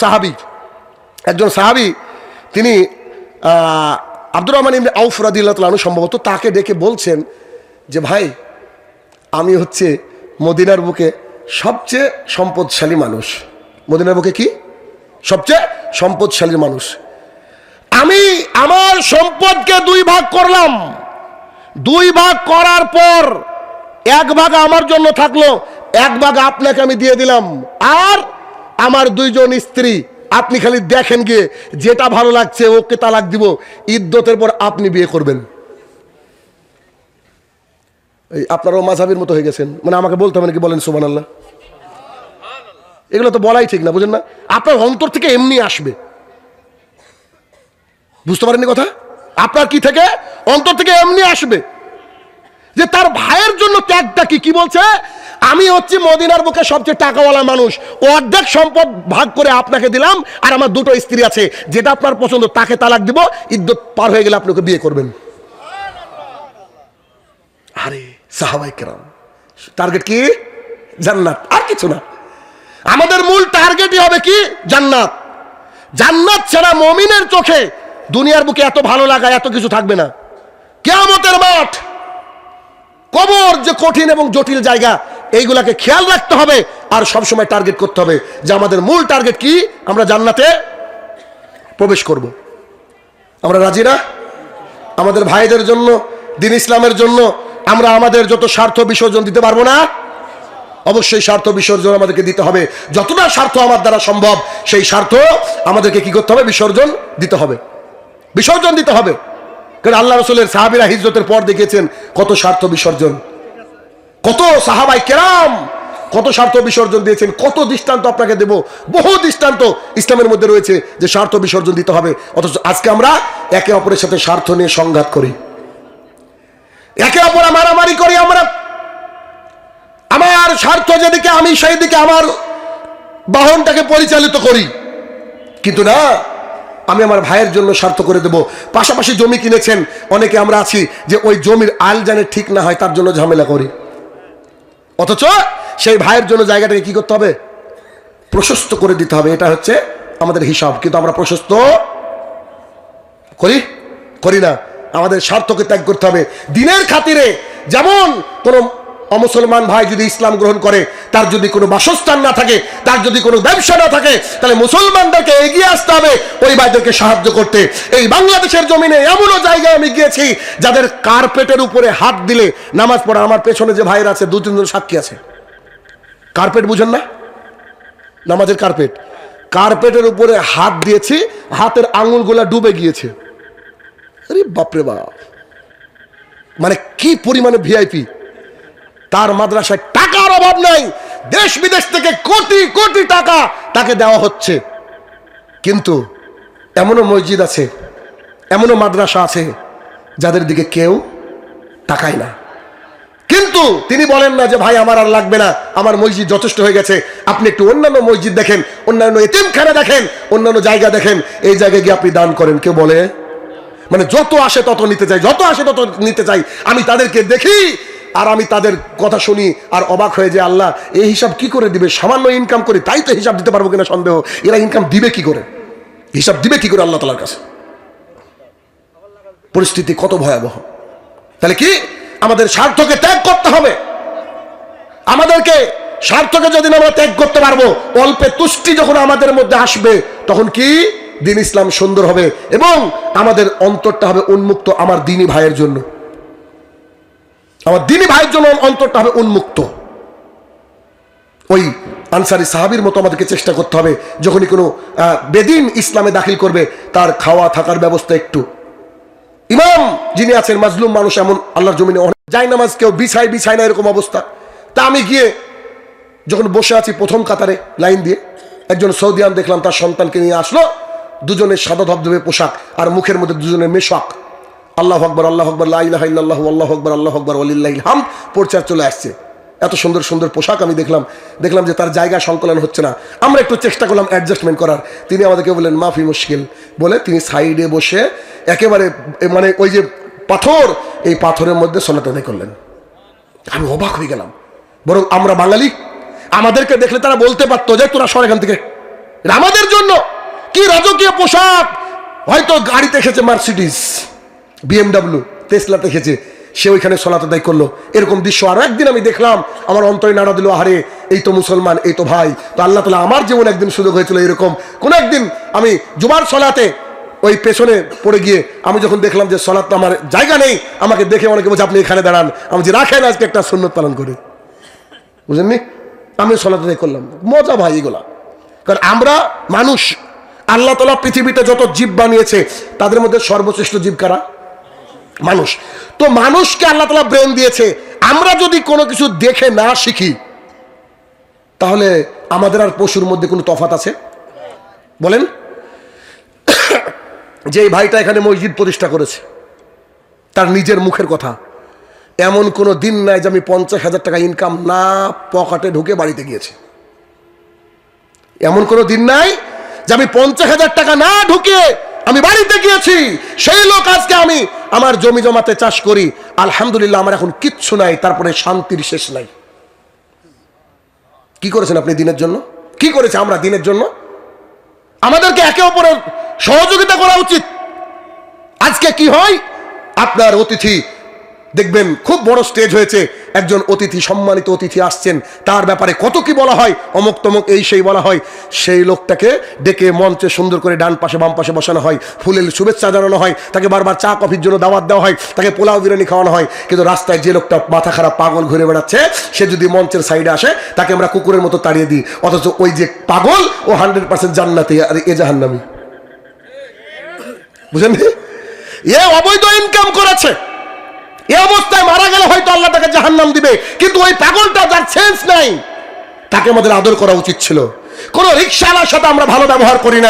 সাহাবী তিনি আব্দুর রহমান ইবনে আউফ রাদিয়াল্লাহু তাআলা আনহু সম্ভবত তাকে ডেকে বলছেন যে ভাই, আমি হচ্ছে মদিনার বুকে সবচেয়ে সম্পদশালী মানুষ। মদিনার বুকে কি সবচেয়ে সম্পদশালী মানুষ? আমি আমার সম্পদকে 2 ভাগ করলাম। 2 ভাগ করার পর 1 ভাগ আমার জন্য থাকলো, 1 ভাগ আপনাকে আমি দিয়ে দিলাম। আর আমার 2 জন স্ত্রী, আপনি খালি দেখেন গিয়ে যেটা ভালো লাগছে ওকে তালাক দিব, ইদ্যতের পর আপনি বিয়ে করবেন। এই আপনারাও মাযহাবের মতো হয়ে গেছেন, মানে আমাকে বলতে হবে নাকি? বলেন সুবহানাল্লাহ। এগুলো তো বলাই ঠিক না, বুঝেন না? আপনার অন্তর থেকে এমনি আসবে, বুঝতে পারেননি কথা? আপনার কি থেকে? অন্তর থেকে এমনি আসবে যে তার ভাইয়ের জন্য ত্যাগটা কি বলছে? আমি হচ্ছে মদিনার বুকে সবচেয়ে টাকাওয়ালা মানুষ, অর্ধেক সম্পদ ভাগ করে আপনাকে দিলাম, আর আমার 2টো স্ত্রী আছে, যেটা আপনার পছন্দ তাকে তালাক দিব, ইদ্যত পার হয়ে গেলে আপনি ওকে বিয়ে করবেন। আরে সাহাবায়ে কেরাম, টার্গেট কি? জান্নাত, আর কিছু না। আমাদের মূল টার্গেটই হবে কি? জান্নাত। জান্নাত ছাড়া মুমিনের চোখে দুনিয়ার বুকে এত ভালো লাগা, এত কিছু থাকবে না। কিয়ামতের মাঠ, কবর যে কঠিন এবং জটিল জায়গা, এইগুলাকে খেয়াল রাখতে হবে আর সবসময় টার্গেট করতে হবে যে আমাদের মূল টার্গেট কি? আমরা জান্নাতে প্রবেশ করব। আমরা রাজি না? আমাদের ভাইদের জন্য, দ্বীন ইসলামের জন্য আমরা আমাদের যত স্বার্থ বিসর্জন দিতে পারবো না? অবশ্যই স্বার্থ বিসর্জন আমাদেরকে দিতে হবে। যতটা স্বার্থ আমার দ্বারা সম্ভব সেই স্বার্থ আমাদেরকে কি করতে হবে? বিসর্জন দিতে হবে, বিসর্জন দিতে হবে। কারণ আল্লাহ রাসূলের সাহাবীরা হিজরতের পর দেখেছেন কত স্বার্থ বিসর্জন, কত সাহাবায়ে কেরাম কত স্বার্থ বিসর্জন দিয়েছেন। কত দৃষ্টান্ত আপনাকে দেব, বহু দৃষ্টান্ত ইসলামের মধ্যে রয়েছে যে স্বার্থ বিসর্জন দিতে হবে। অথচ আজকে আমরা একে অপরের সাথে স্বার্থ নিয়ে সংঘাত করি, একে অপরে মারামারি করি। আমরা আমার স্বার্থ যেদিকে আমি সেই দিকে আমার বাহনটাকে পরিচালিত করি, কিন্তু না, আমি আমার ভাইয়ের জন্য স্বার্থ করে দেব। পাশাপাশি জমি কিনেছেন অনেকে, আমরা আছি যে ওই জমির আল জানে ঠিক না হয় তার জন্য ঝামেলা করি। অথচ সেই ভাইয়ের জন্য জায়গাটাকে কি করতে হবে? প্রশস্ত করে দিতে হবে। এটা হচ্ছে আমাদের হিসাব, কিন্তু আমরা প্রশস্ত করি না। আমাদের স্বার্থকে ত্যাগ করতে হবে দিনের খাতিরে। যেমন কোনো অমুসলমান ভাই যদি ইসলাম গ্রহণ করে, তার যদি কোনো বাসস্থান না থাকে, তার যদি কোনো ব্যবসা না থাকে, তাহলে মুসলমানদেরকে এগিয়ে আসতে হবে ওই ভাইদেরকে সাহায্য করতে। এই বাংলাদেশের জমিনে এমনও জায়গায় আমি গিয়েছি যাদের কার্পেটের উপরে হাত দিলে নামাজ পড়া, আমার পেছনে যে ভাইরা আছে 2-3 জন সাক্ষী আছে, কার্পেট বুঝেন না? নামাজের কার্পেট, কার্পেটের উপরে হাত দিয়েছি, হাতের আঙুলগুলা ডুবে গিয়েছে। আরে বাপরে বাপ, মানে কি পরিমাণে ভিআইপি। তার মাদ্রাসায় টাকার অভাব নাই, দেশ বিদেশ থেকে কোটি কোটি টাকা তাকে দেওয়া হচ্ছে, কিন্তু এমনও মসজিদ আছে, এমনও মাদ্রাসা আছে যাদের দিকে কেউ তাকায় না। কিন্তু তিনি বলেন না যে ভাই আমার আর লাগবে না, আমার মসজিদ যথেষ্ট হয়ে গেছে। আপনি একটু অন্যান্য মসজিদ দেখেন, অন্যান্য এতিমখানা দেখেন, অন্যান্য জায়গা দেখেন, এই জায়গায় গিয়ে আপনি দান করেন। কেউ বলে? মানে যত আসে তত নিতে চাই, যত আসে তত নিতে চাই। আমি তাদেরকে দেখি আর আমি তাদের কথা শুনি আর অবাক হয়ে যায়, আল্লাহ এই হিসাব কি করে দিবে? সামান্য ইনকাম করি তাই তো হিসাব দিতে পারবো কিনা সন্দেহ। এরা ইনকাম দিবে কি করে, হিসাব দিবে কি করে আল্লাহ তাআলার কাছে? পরিস্থিতি কত ভয়াবহ। তাহলে কি আমাদের স্বার্থকে ত্যাগ করতে হবে। আমাদেরকে স্বার্থকে যদি আমরা ত্যাগ করতে পারবো, অল্পে তুষ্টি যখন আমাদের মধ্যে আসবে, তখন কি দ্বীন ইসলাম সুন্দর হবে এবং আমাদের অন্তরটা হবে উন্মুক্ত আমার দ্বীনী ভাইয়ের জন্য। আমার দ্বীনী ভাইয়ের জন্য অন্তরটা হবে উন্মুক্ত। ওই আনসারী সাহাবীর মতো আমাদেরকে চেষ্টা করতে হবে, যখনই কোনো বেদিন ইসলামে দাখিল করবে তার খাওয়া থাকার ব্যবস্থা একটু। ইমাম যিনি আছেন, মাজলুম মানুষ এমন আল্লাহর জমিনে যায় নামাজ কেউ বিছায় না, এরকম অবস্থা। তা আমি গিয়ে যখন বসে আছি প্রথম কাতারে লাইন দিয়ে, একজন সৌদিয়ান দেখলাম তার সন্তানকে নিয়ে আসলো, দুজনের সাদা ধবধবে পোশাক আর মুখের মধ্যে দুজনের মেশাক। আল্লাহু আকবার, আল্লাহু আকবার, লা ইলাহা ইল্লাল্লাহু, আল্লাহু আকবার, আল্লাহু আকবার, ওয়ালিল্লাহিল হামদ পড়ছে, চলে আসছে। এত সুন্দর সুন্দর পোশাক আমি দেখলাম যে তার জায়গা সংকলন হচ্ছে না। আমরা একটু চেষ্টা করলাম অ্যাডজাস্টমেন্ট করার। তিনি আমাদেরকে বললেন মাফি মুশকিল, বলে তিনি সাইডে বসে একেবারে মানে ওই যে পাথর, এই পাথরের মধ্যে সলাত আদায় করলেন। আমি অবাক হয়ে গেলাম। বরং আমরা বাঙালি, আমাদেরকে দেখলে তারা বলতে পারতো যে তোরা সর এখান থেকে। আমাদের জন্য কি রাজকীয় পোশাক! হয়তো গাড়িতে এসেছে মার্সিডিজ, BMW, টেসলাতে এসেছে, সে ওইখানে সলাত আদায় করলো। এরকম দৃশ্য আরো একদিন আমি দেখলাম, আমার অন্তরে নাড়া দিল, আরে এই তো মুসলমান, এই তো ভাই। তো আল্লাহ তাআলা আমার জীবনে একদিন সুযোগ হয়েছিল এরকম। কোন একদিন আমি জুমার সলাতে ওই পেছনে পড়ে গিয়ে আমি যখন দেখলাম যে সলাত আমার জায়গা নেই, আমাকে দেখে অনেকে বলছে আপনি এখানে দাঁড়ান। আমি যে রাখেন আজকে একটা সুন্নত পালন করে, বুঝলেননি? আমি সলাত আদায় করলাম। মজা ভাই এগুলা। কারণ আমরা মানুষ, আল্লাহ তাআলা পৃথিবীতে যত জীব বানিয়েছে তাদের মধ্যে সর্বশ্রেষ্ঠ জীব কারা? মানুষ। তো মানুষকে আল্লাহ তাআলা ব্রেন দিয়েছে। আমরা যদি কোনো কিছু দেখে না শিখি, তাহলে আমাদের আর পশুর মধ্যে কোনো তফাৎ আছে? বলেন। যে এই ভাইটা এখানে মসজিদ প্রতিষ্ঠা করেছে, তার নিজের মুখের কথা, এমন কোনো দিন নাই যে আমি 50,000 টাকা ইনকাম না পকেটে ঢুকে বাড়িতে গিয়েছি। এমন কোনো দিন নাই যে আমি 50,000 টাকা না ঢুকে আমি বাড়িতে গিয়েছি। সেই লোক আজকে আমি আমার জমি জমাতে চাষ করি, আলহামদুলিল্লাহ আমার এখন কিচ্ছু নাই, তারপরে শান্তির শেষ নাই। কি করেছেন আপনি দিনের জন্য? কি করেছে আমরা দিনের জন্য? আমাদেরকে একে অপরের সহযোগিতা করা উচিত। আজকে কি হয়, আপনার অতিথি দেখবেন খুব বড় স্টেজ হয়েছে, একজন অতিথি, সম্মানিত অতিথি আসছেন, তার ব্যাপারে কত কি বলা হয়, অমুক তমুক এই সেই বলা হয়। সেই লোকটাকে ডেকে মঞ্চে সুন্দর করে ডান পাশে বাম পাশে বসানো হয়, ফুলের শুভেচ্ছা জানানো হয়, তাকে বারবার চা কফির জন্য দাওয়াত দেওয়া হয়, তাকে পোলাও বিরিয়ানি খাওয়ানো হয়। কিন্তু রাস্তায় যে লোকটা মাথা খারাপ পাগল ঘুরে বেড়াচ্ছে, সে যদি মঞ্চের সাইডে আসে, তাকে আমরা কুকুরের মতো তাড়িয়ে দিই। অথচ ওই যে পাগল, ও 100% জান্নাতি, আর এ জাহান্নামী। বুঝলেন? এ অবৈধ ইনকাম করেছে, এই অবস্থায় মারা গেলে হয়তো আল্লাহ তাকে জাহান্নাম দিবে। কিন্তু ওই পাগলটা, যার সেন্স নাই, তাকে আমাদের আদর করা উচিত ছিল। কোন রিকশাওয়ালার সাথে আমরা ভালো ব্যবহার করি না,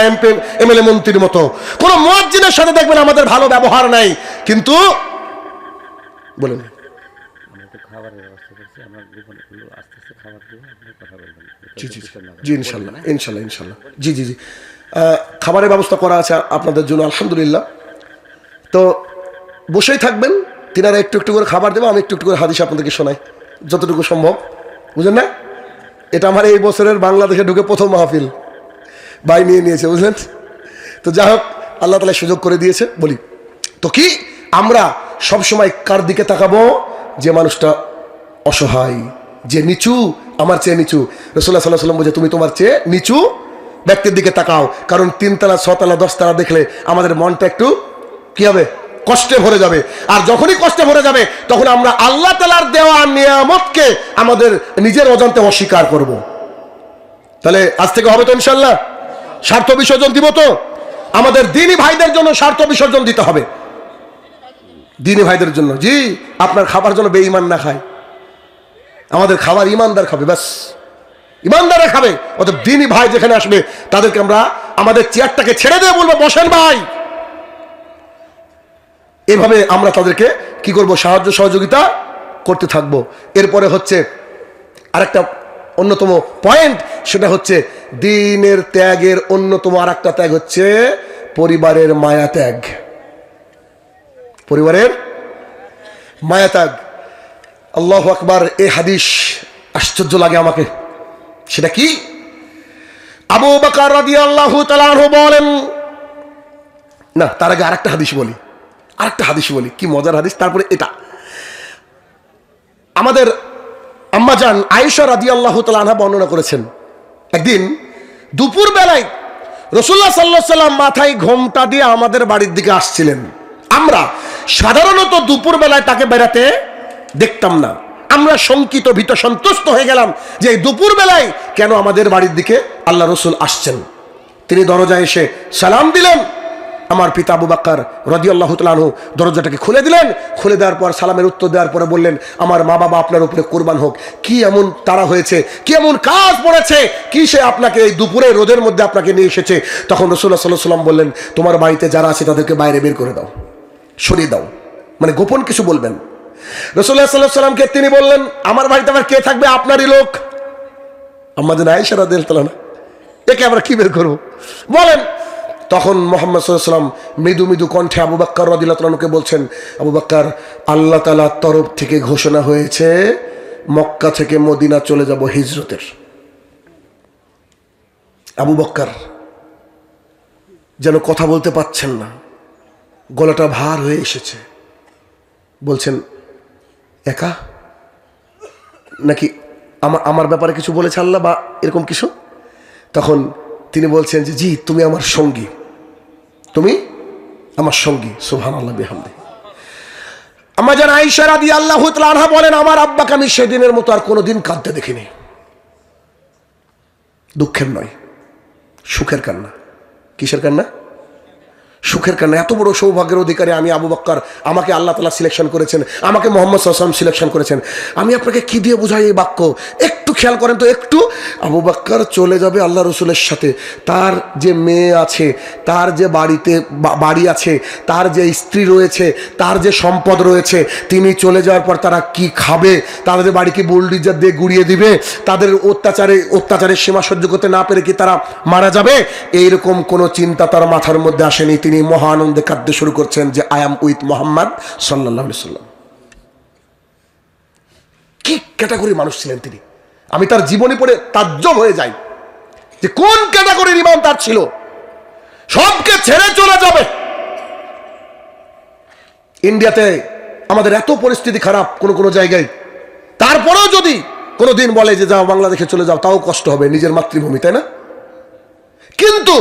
MLA মন্ত্রীর মতো। কোন মুয়াজ্জিনের সাথে দেখবেন আমাদের ভালো ব্যবহার নাই। কিন্তু বলুন, জি ইনশাল্লাহ ইনশাল্লাহ ইনশাল্লাহ, জি জি জি, খাবারের ব্যবস্থা করা আছে আপনাদের জন্য, আলহামদুলিল্লাহ। তো বসেই থাকবেন, তিনারা একটু একটু করে খাবার দেবো, আমি একটু একটু করে হাদিস আপনাদেরকে শোনাই যতটুকু সম্ভব, বুঝলেন না? এটা আমার এই বছরের বাংলাদেশে ঢুকে প্রথম মাহফিল, ভাই নিয়ে নিয়েছে, বুঝলেন? তো যাই হোক, আল্লাহ তাআলা সুযোগ করে দিয়েছে। বলি তো কি, আমরা সবসময় কার দিকে তাকাবো? যে মানুষটা অসহায়, যে নিচু, আমার চেয়ে নিচু। রাসূলুল্লাহ সাল্লাল্লাহু আলাইহি ওয়াসাল্লাম বলে, তুমি তোমার চেয়ে নিচু ব্যক্তির দিকে তাকাও। কারণ 3 তলা 6 তলা 10 তলা দেখলে আমাদের মনটা একটু কি হবে? কষ্টে ভরে যাবে। আর যখনই কষ্টে ভরে যাবে, তখন আমরা আল্লাহ তাআলার দেওয়া নিয়ামতকে আমাদের নিজের অজান্তে অস্বীকার করব। তাহলে আজ থেকে হবে তো ইনশাআল্লাহ? স্বার্থ বিসর্জন দিব তো? আমাদের দ্বীনি ভাইদের জন্য স্বার্থ বিসর্জন দিতে হবে, দ্বীনি ভাইদের জন্য। জি, আপনার খাবার জন্য বেঈমান না খায়, আমাদের খাবার ইমানদার খাবে, ব্যাস ইমানদারে খাবে। অর্থাৎ দ্বীনি ভাই যেখানে আসবে, তাদেরকে আমরা আমাদের চেয়ারটাকে ছেড়ে দিয়ে বলবো বসেন ভাই। এভাবে আমরা তাদেরকে কি করব? সাহায্য সহযোগিতা করতে থাকবো। এরপরে হচ্ছে আরেকটা অন্যতম পয়েন্ট, সেটা হচ্ছে দ্বীনের ত্যাগের অন্যতম আরেকটা ত্যাগ হচ্ছে পরিবারের মায়া ত্যাগ। পরিবারের মায়া ত্যাগ। আল্লাহু আকবার। এই হাদিস আশ্চর্য লাগে আমাকে। সেটা কি? আবু বকর রাদিয়াল্লাহু তাআলা আনহু বলেন, না তার আগে আরেকটা হাদিস বলি, কি মজার হাদিস। তারপরে এটা আমাদের আম্মাজান আয়েশা রাদিয়াল্লাহু তাআলা আনহা বর্ণনা করেছেন, একদিন দুপুর বেলায় রাসূলুল্লাহ সাল্লাল্লাহু আলাইহি ওয়াসাল্লাম মাথায় ঘোমটা দিয়ে আমাদের বাড়ির দিকে আসছিলেন। আমরা সাধারণত দুপুর বেলায় তাকে বেড়াতে দেখতাম না। আমরা শঙ্কিত, ভীত, সন্তুষ্ট হয়ে গেলাম যে এই দুপুর বেলায় কেন আমাদের বাড়ির দিকে আল্লাহ রসুল আসছেন। তিনি দরজায় এসে সালাম দিলেন। আমার পিতা আবু বকর রাদিয়াল্লাহু তাআলা আনহু দরজাটাকে খুলে দিলেন। খুলে দেওয়ার পর সালামের উত্তর দেওয়ার পরে বললেন, আমার মা বাবা আপনার উপরে কুরবান হোক। কি এমন তাড়া হয়েছে, কি এমন কাজ পড়েছে, কি সে আপনাকে এই দুপুরে রোদের মধ্যে আপনাকে নিয়ে এসেছে? তখন রাসূলুল্লাহ সাল্লাল্লাহু আলাইহি ওয়াসাল্লাম বললেন, তোমার বাড়িতে যারা আছে তাদেরকে বাইরে বের করে দাও, সরিয়ে দাও, মানে গোপন কিছু বলবেন। রাসূলুল্লাহ সাল্লাল্লাহু আলাইহি সাল্লামকে তিনি বললেন, আমার বাড়িতে আবার কে থাকবে? আপনারই লোক। আম্মা জান আয়েশা রাদিয়াল্লাহু আনহা, একে আমরা কি বের করবো বলেন? তখন মুহাম্মদ সাল্লাল্লাহু আলাইহি সাল্লাম মৃদু মৃদু কণ্ঠে আবু বকর রাদিয়াল্লাহু আনহুকে বলছেন, আবু বকর, আল্লাহ তাআলার তরফ থেকে ঘোষণা হয়েছে মক্কা থেকে মদিনা চলে যাব হিজরতের। আবু বকর যেন কথা বলতে পারছেন না, গলাটা ভার হয়ে এসেছে। বলছেন, একা নাকি আমার ব্যাপারে কিছু বলেছে আল্লাহ বা এরকম কিছু? তখন তিনি বলছেন যে জি, তুমি আমার সঙ্গী, তুমি আমার সঙ্গী। সুবহানাল্লাহ বিহামদিহি। আম্মা জান আয়েশা রাদিয়াল্লাহু তাআলা আনহা বলেন, আমার আব্বাকে আমি সেদিনের মতো আর কোনোদিন কাঁদতে দেখিনি। দুঃখের নয়, সুখের কান্না। কিসের কান্না? সুখের কান্না। এত বড় সৌভাগ্যের অধিকারী আমি আবু বকর, আমাকে আল্লাহ তাআলা সিলেকশন করেছেন, আমাকে মুহাম্মদ সাল্লাল্লাহু আলাইহি ওয়াসাল্লাম সিলেকশন করেছেন। আমি আপনাকে কি দিয়ে বুঝাই এই বাক্য? একটু খেয়াল করেন তো একটু। আবু বকর চলে যাবে আল্লাহ রসুলের সাথে, তার যে মেয়ে আছে, তার যে বাড়ি আছে, তার যে স্ত্রী রয়েছে, তার যে সম্পদ রয়েছে, তিনি চলে যাওয়ার পর তারা কি খাবে? তাদের বাড়িকে বুলডোজার দিয়ে গুড়িয়ে দিবে? তাদের অত্যাচারের সীমা সহ্য করতে না পেরে কি তারা মারা যাবে? এইরকম কোনো চিন্তা তার মাথার মধ্যে আসেনি। তিনি মহানন্দে কাঁদতে শুরু করছেন যে আই এম উইথ মুহাম্মদ সাল্লাল্লাহু আলাইহি সাল্লাম। কি ক্যাটাগরি মানুষ ছিলেন তিনি! আমি তার জীবনী পড়ে তাজ্জব হয়ে যাই যে কোন ক্যাটাগরির ইমান তার ছিল। সবকে ছেড়ে চলে যাবে। ইন্ডিয়াতে আমাদের এত পরিস্থিতি খারাপ কোন জায়গায়, তারপরেও যদি কোনোদিন বলে যে যাও বাংলাদেশে চলে যাও, তাও কষ্ট হবে, নিজের মাতৃভূমি, তাই না? কিন্তু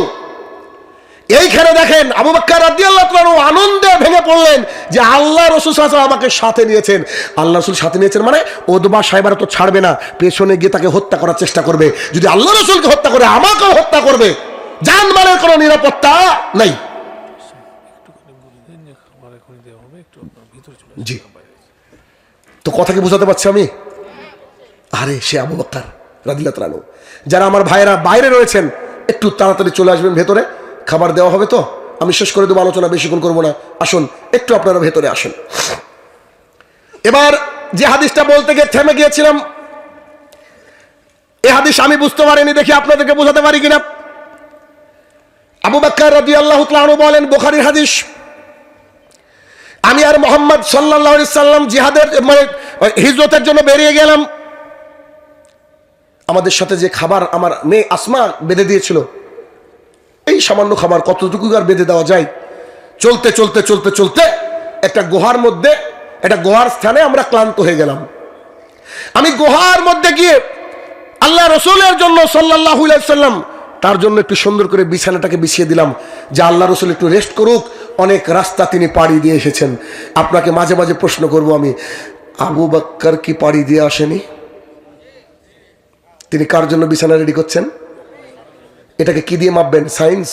এইখানে দেখেন আবু বকর রাদিয়াল্লাহু তাআলা আনন্দে ভেঙে পড়লেন যে আল্লাহ রাসূল সাল্লাল্লাহু আলাইহি ওয়াসাল্লাম আমাকে সাথে নিয়েছেন। আল্লাহ রাসূল সাথে নিয়েছেন মানে ওদবা সাহেবারা তো ছাড়বে না, পেছনে গিয়ে তাকে হত্যা করার চেষ্টা করবে। যদি আল্লাহ রাসূলকে হত্যা করে আমাকেও হত্যা করবে, জানমালের কোনো নিরাপত্তা নাই। জি, তো কথা কি বুঝাতে পারছি আমি? আরে সে আবু বকর রাদিয়াল্লাহু তাআলা। যারা আমার ভাইয়েরা বাইরে রয়েছেন, একটু তাড়াতাড়ি চলে আসবেন ভেতরে, খাবার দেওয়া হবে। তো আমি শেষ করে দেবো, আলোচনা বেশিক্ষণ করবো না। আসুন একটু আপনারা ভেতরে আসুন। এবার যে হাদিসটা বলতে গিয়ে থেমে গিয়েছিলাম, এই হাদিস আমি বুঝতে পারিনি, দেখি আপনাদেরকে বোঝাতে পারি কিনা। আবু বকর রাদিয়াল্লাহু তাআলা আনহু বলেন, বুখারীর হাদিস, আমি আর মুহাম্মদ সাল্লাল্লাহু আলাইহি সাল্লাম জিহাদের মানে হিজরতের জন্য বেরিয়ে গেলাম। আমাদের সাথে যে খাবার আমার মেয়ে আসমা বেঁধে দিয়েছিল, এই সামান্য খাবার কতটুকু আর বেঁধে দেওয়া যায়? চলতে চলতে চলতে চলতে একটা গুহার মধ্যে, একটা গুহার স্থানে আমরা ক্লান্ত হয়ে গেলাম। আমি গুহার মধ্যে গিয়ে আল্লাহ রসুলের জন্য সাল্লাল্লাহু আলাইহি সাল্লাম তার জন্য একটু সুন্দর করে বিছানাটাকে বিছিয়ে দিলাম যে আল্লাহ রসুল একটু রেস্ট করুক। অনেক রাস্তা তিনি পাড়ি দিয়ে এসেছেন। আপনাকে মাঝে মাঝে প্রশ্ন করব আমি, আবু বকর কি পাড়ি দিয়ে আসেনি? তিনি কার জন্য বিছানা রেডি করছেন? এটাকে কি দিয়ে মাপবেন? সায়েন্স?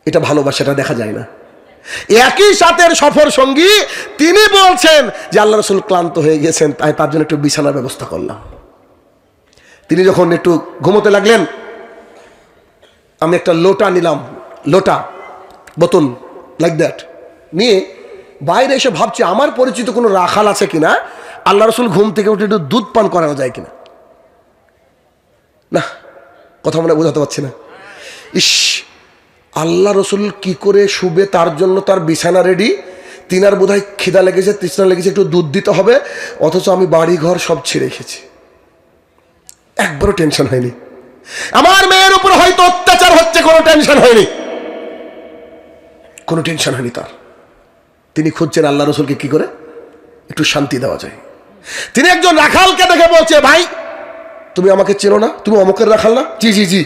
এটা ভালোবাসাটা দেখা যায় না। একই সাথের সফর সঙ্গী তিনি বলছেন যে আল্লাহ রসুল ক্লান্ত হয়ে গেছেন, তাই তার জন্য একটু বিছানার ব্যবস্থা করলাম। তিনি যখন একটু ঘুমোতে লাগলেন, আমি একটা লোটা নিলাম, লোটা বোতল লাইক দ্যাট নিয়ে বাইরে এসে ভাবছি আমার পরিচিত কোনো রাখাল আছে কিনা, আল্লাহ রসুল ঘুম থেকে উঠে একটু দুধ পান করানো যায় কিনা। না, কথা মনে বোঝাতে পারছি না। ইস, আল্লাহ রসুল কি করে শুবে, তার জন্য তার বিছানা রেডি। তিনার বোধহয় খিদা লেগেছে, তৃষ্ণা লেগেছে, একটু দুধ দিতে হবে, অথচ আমি বাড়ি ঘর সব ছেড়ে এসেছি। একবারও টেনশন হয়নি। আমার মেয়ের উপর হয়তো অত্যাচার হচ্ছে, কোনো টেনশন হয়নি, কোনো টেনশন হয়নি তার। তিনি খুঁজছেন আল্লাহ রসুলকে কি করে একটু শান্তি দেওয়া যায়। তিনি একজন রাখালকে দেখে বলছে, ভাই তুমি আমাকে চেনো না? তুমি অমুকের রাখাল না? জি জি জি।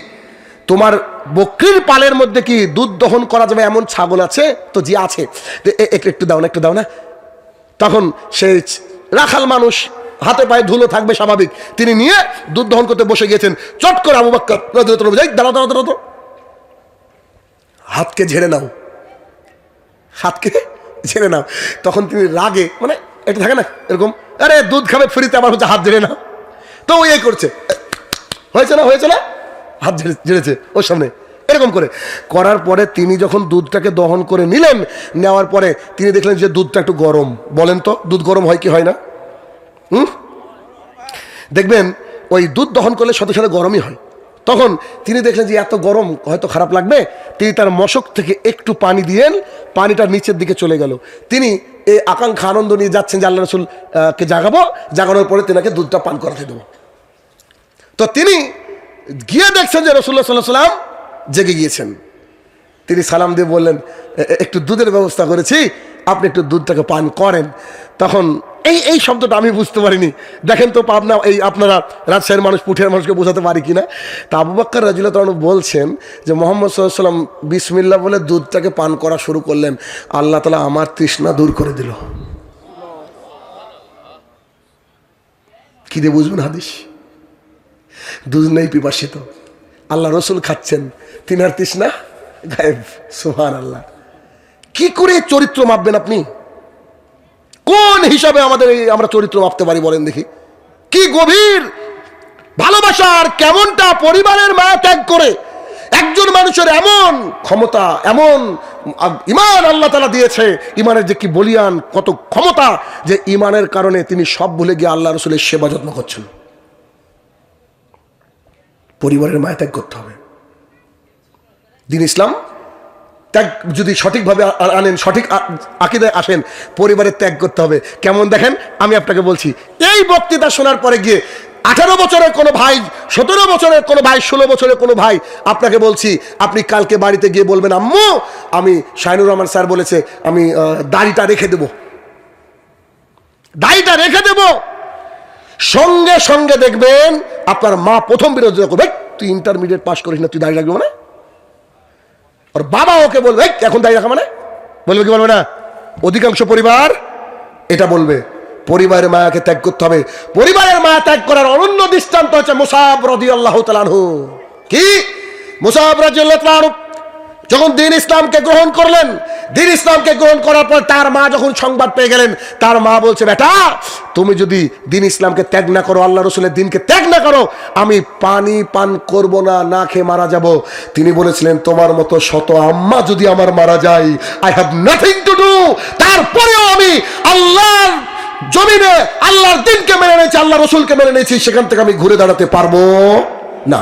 তোমার বকরির পালের মধ্যে কি দুধ দহন করা যাবে এমন ছাগল আছে? তো জি আছে। একটু দাও না, একটু দাও না। তখন সেই রাখাল মানুষ, হাতে পায়ে ধুলো থাকবে স্বাভাবিক, তিনি নিয়ে দুধ দহন করতে বসে গিয়েছেন। চট করে আবু বকর দাঁড়াও দাঁড়াও দাঁড়াও, হাতকে ঝেড়ে নাও, হাতকে ঝেড়ে নাও। তখন তিনি রাগে, মানে এটা থাকে না এরকম, আরে দুধ খাবে ফ্রিতে, আবার হচ্ছে হাত ঝেড়ে নাও। তো ওই করছে, হয়েছে না, হয়েছে না, হাত ঝেড়েছে ওর সামনে। এরকম করে করার পরে তিনি যখন দুধটাকে দহন করে নিলেন, নেওয়ার পরে তিনি দেখলেন যে দুধটা একটু গরম। বলেন তো দুধ গরম হয় কি হয় না? দেখবেন ওই দুধ দহন করলে সাথে সাথে গরমই হয়। তখন তিনি দেখলেন যে এত গরম, হয়তো খারাপ লাগবে। তিনি তার মশক থেকে একটু পানি দিয়েন, পানিটা নিচের দিকে চলে গেল। তিনি এই আকাঙ্ক্ষা আনন্দ নিয়ে যাচ্ছেন যে আল্লাহ রসুলকে জাগাবো, জাগানোর পরে তেনাকে দুধটা পান করাতে দেবো। তো তিনি গিয়ে দেখছেন যে রাসূলুল্লাহ সাল্লাল্লাহু আলাইহি ওয়াসাল্লাম জেগে গিয়েছেন। তিনি সালাম দিয়ে বললেন, একটু দুধের ব্যবস্থা করেছি, আপনি একটু দুধটাকে পান করেন। তখন এই শব্দটা আমি বুঝতে পারিনি। দেখেন তো পাবনা, এই আপনারা রাজশাহীর মানুষ, পুঠিয়ার মানুষকে বোঝাতে পারি কিনা। তা আবু বকর রাদিয়াল্লাহু তাআলা বলছেন যে মুহাম্মদ সাল্লাল্লাহু আলাইহি ওয়াসাল্লাম বিসমিল্লাহ বলে দুধটাকে পান করা শুরু করলেন, আল্লাহ তাআলা আমার তৃষ্ণা দূর করে দিল। কি দিয়ে বুঝবেন হাদিস? দুধ নেই, পিপাসিত, আল্লাহ রসুল খাচ্ছেন, তিনার তৃষ্ণা গায়েব। সুবহানাল্লাহ। কি করে চরিত্র মাপবেন আপনি? কোন হিসাবে আমরা চরিত্র মাপতে পারি বলেন দেখি? কি গভীর ভালোবাসার, কেমনটা পরিবারের মায়া ত্যাগ করে একজন মানুষের এমন ক্ষমতা, এমন ইমান আল্লাহ তাআলা দিয়েছে, ইমানের যে কি বলিয়ান, কত ক্ষমতা, যে ইমানের কারণে তিনি সব ভুলে গিয়ে আল্লাহ রসুলের সেবা যত্ন করছেন। পরিবারের মায়া ত্যাগ করতে হবে। দ্বীন ইসলাম ত্যাগ যদি সঠিকভাবে আনেন, সঠিক আকীদায় আসেন, পরিবারের ত্যাগ করতে হবে। কেমন দেখেন, আমি আপনাকে বলছি, এই বক্তৃতা শোনার পরে গিয়ে 18 বছরের কোনো ভাই, 17 বছরের কোনো ভাই, 16 বছরের কোনো ভাই, আপনাকে বলছি, আপনি কালকে বাড়িতে গিয়ে বলবেন, আম্মু আমি শাহিনুর রহমান স্যার বলেছে আমি দাড়িটা রেখে দেব, দাড়িটা রেখে দেব। সঙ্গে সঙ্গে দেখবেন আপনার মা প্রথম বিরোধিতা করবে, তুই ইন্টারমিডিয়েট পাস করিস না, তুই দাড়ি রাখবি মানে? আর বাবা ওকে বলবে এখন দাড়ি রাখা মানে? বলবে কি বলবে না? অধিকাংশ পরিবার এটা বলবে। পরিবারের মায়াকে ত্যাগ করতে হবে। পরিবারের মায়া ত্যাগ করার অনন্য দৃষ্টান্ত হচ্ছে মুসাব রাদিয়াল্লাহু তাআলা আনহু। কি মুসাব রাদিয়াল্লাহু তাআলা আনহু যখন দ্বীন ইসলামকে গ্রহণ করলেন, দ্বীন ইসলামকে গ্রহণ করার পর তার মা যখন সংবাদ পেয়ে গেলেন, তার মা বলছে, বেটা তুমি যদি দ্বীন ইসলামকে ত্যাগ না করো, আল্লাহ রসুলের দ্বীনকে ত্যাগ না করো, আমি পানি পান করব না, না খেয়ে মারা যাব। তিনি বলেছিলেন, তোমার মতো শত আম্মা যদি আমার মারা যায়, I have nothing to do, তারপরেও আমি আল্লাহর জমিনে আল্লাহর দ্বীনকে মেনে নিয়েছি, আল্লাহ রসুলকে মেনে নিয়েছি, সেখান থেকে আমি ঘুরে দাঁড়াতে পারবো না।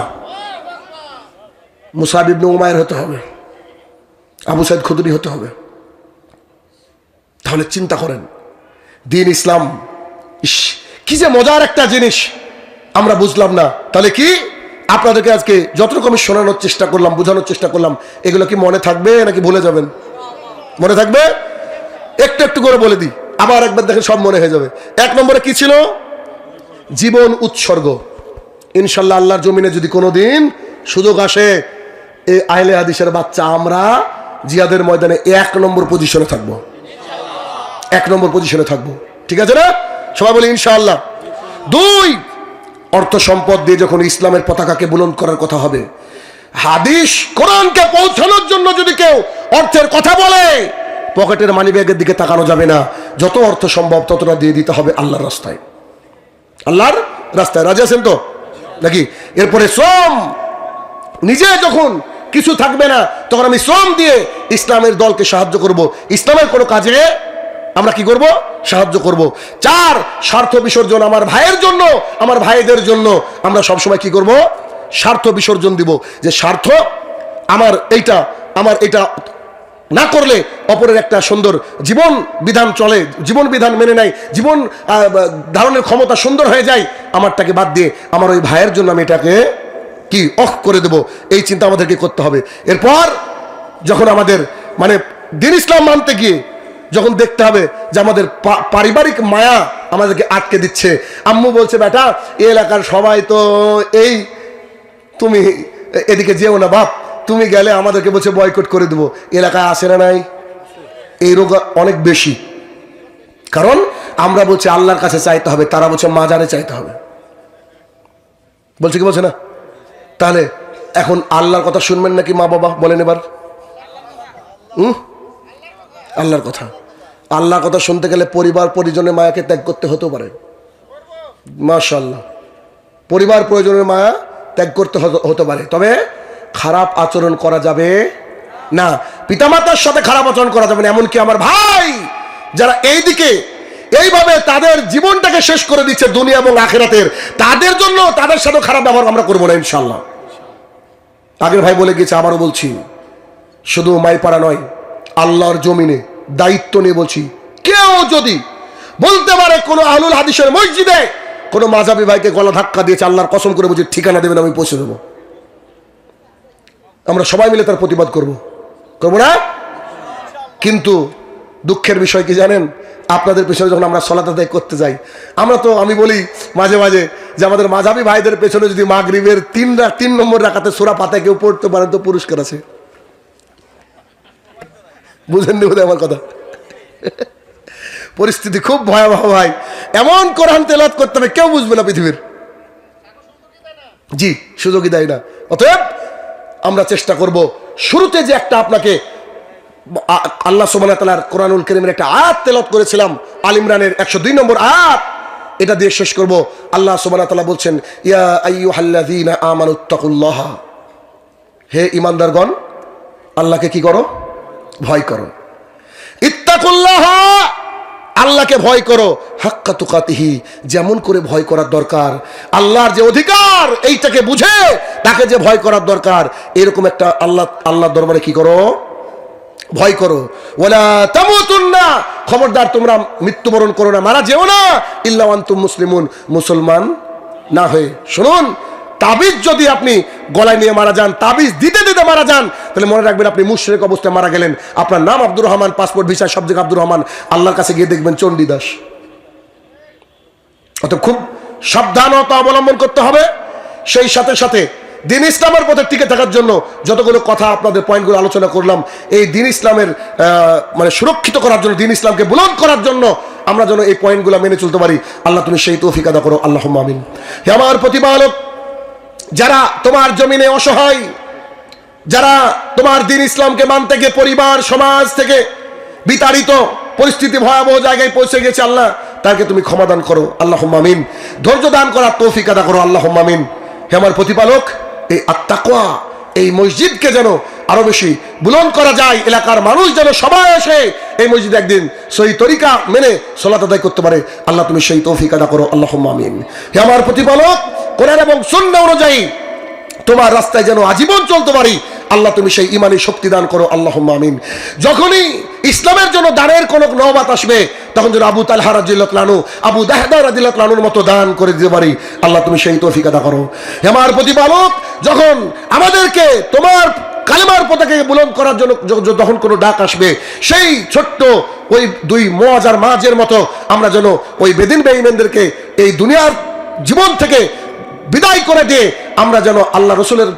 মুসাব ইবনে উমাইর হতে হবে, আবু সাইদ খুদরি হতে হবে। তাহলে চিন্তা করেন, দ্বীন ইসলাম কি যে মজার একটা জিনিস, আমরা বুঝলাম না। তাহলে কি আপনাদেরকে আজকে যত রকম শোনানোর চেষ্টা করলাম, বোঝানোর চেষ্টা করলাম, এগুলো কি মনে থাকবে নাকি ভুলে যাবেন? মনে থাকবে? একটু একটু করে বলে দিই, আবার একবার দেখেন সব মনে হয়ে যাবে। 1 নম্বরে কি ছিল? জীবন উৎসর্গ। ইনশাল্লাহ আল্লাহর জমিনে যদি কোনোদিন সুযোগ আসে, এই আহলে হাদিসের বাচ্চা আমরা জিহাদের ময়দানে 1 নম্বর পজিশনে থাকবো, 1 নম্বর পজিশনে থাকবো। ঠিক আছে না? সবাই বলি ইনশাআল্লাহ। 2, অর্থ সম্পদ দিয়ে যখন ইসলামের পতাকাকে বুলন্দ করার কথা হবে, হাদিস কোরআনকে পৌঁছানোর জন্য যদি কেউ অর্থের কথা বলে, পকেটের মানি ব্যাগের দিকে তাকানো যাবে না। যত অর্থ সম্ভব ততটা দিয়ে দিতে হবে আল্লাহর রাস্তায়, আল্লাহর রাস্তায়। রাজি আছেন তো নাকি? এরপরে শ্রম, নিজে যখন কিছু থাকবে না তখন আমি শ্রম দিয়ে ইসলামের দলকে সাহায্য করব, ইসলামের কোনো কাজে আমরা কি করব? সাহায্য করব। 4, স্বার্থ বিসর্জন। আমার ভাইয়ের জন্য, আমার ভাইদের জন্য আমরা সবসময় কি করব? স্বার্থ বিসর্জন দিব। যে স্বার্থ আমার এইটা না করলে অপরের একটা সুন্দর জীবন বিধান চলে, জীবন বিধান মেনে নেয়, জীবন ধারণের ক্ষমতা সুন্দর হয়ে যায়, আমারটাকে বাদ দিয়ে আমার ওই ভাইয়ের জন্য আমি এটাকে কি করে দেব, এই চিন্তা আমাদেরকে করতে হবে। এরপর যখন আমাদের মানে দ্বীন ইসলাম মানতে গিয়ে যখন দেখতে হবে যে আমাদের পারিবারিক মায়া আমাদেরকে আটকে দিচ্ছে, আম্মু বলছে, বেটা এই এলাকার সবাই তো এই, তুমি এদিকে যেও না বাপ, তুমি গেলে আমাদেরকে বলছে বয়কট করে দেবো। এলাকায় আসে না নাই? এই রোগ অনেক বেশি, কারণ আমরা বলছি আল্লাহর কাছে চাইতে হবে, তারা বলছে মাজারে চাইতে হবে। বলছে কি বলছে না? তাহলে এখন আল্লাহর কথা শুনবেন নাকি মা বাবা? বলেন এবার। আল্লাহর কথা, আল্লাহর কথা শুনতে গেলে পরিবার পরিজনের মায়াকে ত্যাগ করতে হতে পারে। মাশাআল্লাহ, পরিবার প্রয়োজনের মায়া ত্যাগ করতে হতে পারে। তবে খারাপ আচরণ করা যাবে না, পিতামাতার সাথে খারাপ আচরণ করা যাবে না। এমনকি আমার ভাই যারা এইদিকে এইভাবে তাদের জীবনটাকে শেষ করে দিচ্ছে দুনিয়া এবং আখিরাতের, তাদের জন্য তাদের সাথে খারাপ ব্যবহার আমরা করবো না ইনশাল্লাহ। আগের ভাই বলে গেছে, আবারও বলছি, শুধু মাইপাড়া নয়, আল্লাহর জমিনে দায়িত্ব নিয়ে বলছি, কেউ যদি বলতে পারে কোনো আহলুল হাদিসের মসজিদে কোনো মাযহাবী ভাইকে গলা ধাক্কা দিয়েছে, আল্লাহর কসম করে বলছি ঠিকানা দেবেন, আমি পৌঁছে দেবো। আমরা সবাই মিলে তার প্রতিবাদ করবো না? কিন্তু দুঃখের বিষয় কি জানেন, আপনাদের পেছনে যখন আমরা সালাত আদায় করতে যাই, আমরা তো, আমি বলি মাঝে মাঝে যে আমাদের মাযহাবী ভাইদের পেছনে যদি মাগরিবের 3 নম্বর রাকাতে সূরা ফাতিহা কেউ পড়তে পারেন তো পুরস্কার আছে। বুঝেননি বোধহয় আমার কথা? পরিস্থিতি খুব ভয়াবহ ভাই, এমন কোরআন তেলাওয়াত করতে হবে কেউ বুঝবে না পৃথিবীর। জি, সুযোগই দেয় না। অতএব আমরা চেষ্টা করব, শুরুতে যে একটা আপনাকে আল্লাহ সুবহানাহু ওয়া তাআলার কোরআনুল কারীমের একটা আয়াত তেলাওয়াত করেছিলাম, আল ইমরানের 102 নম্বর আয়াত, এটা দিয়ে শেষ করব। আল্লাহ সুবহানাহু ওয়া তাআলা বলছেন, ইয়া আইয়ুহাল্লাযীনা আমানুত্তাকুল্লাহ, হে ঈমানদারগণ আল্লাহকে কি করো? ভয় করো। ইত্তাকুল্লাহ, আল্লাহকে ভয় করো, হাক্কা তুকাতিহি, যেমন করে ভয় করার দরকার, আল্লাহর যে অধিকার এইটাকে বুঝে তাকে যে ভয় করার দরকার, এরকম একটা আল্লাহর দরবারে কি করো? ভয় করো। ওয়ালা তামুতুন্না, খবরদার তোমরা মৃত্যুবরণ করো না, মারা যেও না, ইল্লা আনতুম মুসলিমুন, মুসলমান না হয়ে। শুনুন, তাবিজ যদি আপনি গলায় নিয়ে মারা যান, তাবিজ দিতে দিতে মারা যান, তাহলে মনে রাখবেন আপনি মুশরিক অবস্থায় মারা গেলেন। আপনার নাম আব্দুর রহমান, পাসপোর্ট ভিসা সব জায়গায় আব্দুর রহমান, আল্লাহর কাছে গিয়ে দেখবেন চণ্ডীদাস। অত খুব সাবধানতা অবলম্বন করতে হবে। সেই সাথে সাথে দিন ইসলামের পথে টিকে থাকার জন্য যতগুলো কথা আপনাদের পয়েন্টগুলো আলোচনা করলাম, এই দিন ইসলামের মানে সুরক্ষিত করার জন্য, দিন ইসলামকে বুলন্দ করার জন্য আমরা যেন এই পয়েন্টগুলো মেনে চলতে পারি, আল্লাহ তুমি সেই তৌফিক আদা করো, আল্লাহুম্মা আমিন। হে আমার প্রতিপালক, যারা তোমার জমিনে অসহায়, যারা তোমার দিন ইসলামকে মানতে গিয়ে পরিবার সমাজ থেকে বিতাড়িত, পরিস্থিতি ভয়াবহ জায়গায় পৌঁছে গেছে, আল্লাহ তাকে তুমি ক্ষমা দান করো, আল্লাহুম্মা আমিন। ধৈর্য দান করার তৌফিক আদা করো, আল্লাহুম্মা আমিন। হে আমার প্রতিপালক, এই আত্তাকওয়া, এই মসজিদকে যেন আরো বেশি বুলন্দ করা যায়, এলাকার মানুষ যেন সবাই এসে এই মসজিদে একদিন সহি তরিকা মেনে সালাত আদায় করতে পারে, আল্লাহ তুমি সেই তৌফিক আদা করো, আল্লাহুম্মা আমিন। হে আমার প্রতিপালক, কোরআন এবং সুন্নাহ অনুযায়ী তোমার রাস্তায় যেন আজীবন চলতে পারি, আল্লাহ তুমি সেই ইমানি শক্তি দান করো, আল্লাহুম্মা আমিন। যখনই ইসলামের জন্য দানের কোনো নওবাত আসবে, তখন যেন আবু তালহা রাদিয়াল্লাহু আনহু, আবু দাহদা রাদিয়াল্লাহু আনহুর মতো দান করে দিতে পারি, আল্লাহ তুমি সেই তৌফিক আদা করো। হে আমার প্রতিপালক, যখন আমাদেরকে তোমার কালেমার পতাকাকে বুলন্দ করার জন্য যখন কোনো ডাক আসবে, সেই ছোট্ট ওই 2 মুআজ আর মাঝের মতো আমরা যেন ওই বেদিন বেঈমানদেরকে এই দুনিয়ার জীবন থেকে বিদায় করে দিয়ে আমরা যেন আল্লাহ রসুলের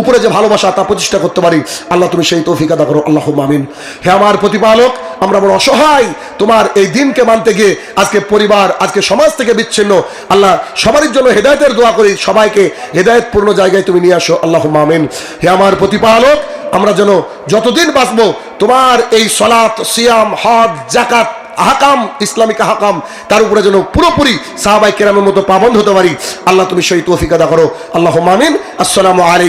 উপরে যে ভালোবাসা তা প্রতিষ্ঠা করতে পারি, আল্লাহ তুমি সেই তৌফিক আদা করো, আল্লাহুম্মা আমিন। হে আমার প্রতিপালক, আমরা বড় অসহায়, তোমার এই দিনকে মানতে গিয়ে আজকে পরিবার, আজকে সমাজ থেকে বিচ্ছিন্ন, আল্লাহ সবারই জন্য হেদায়েতের দোয়া করি, সবাইকে হেদায়েতপূর্ণ জায়গায় তুমি নিয়ে আসো, আল্লাহুম্মা আমিন। হে আমার প্রতিপালক, আমরা যেন যতদিন বাঁচবো তোমার এই সালাত, সিয়াম, হজ, যাকাত, আহকাম, ইসলামিক আহকাম, তার উপরে যেন পুরোপুরি সাহাবায়ে কেরামের মতো পাবন্দ হতে পারি, আল্লাহ তুমি সেই তৌফিক আদা করো, আল্লাহুম্মা আমিন। আসসালামু আলাইকুম।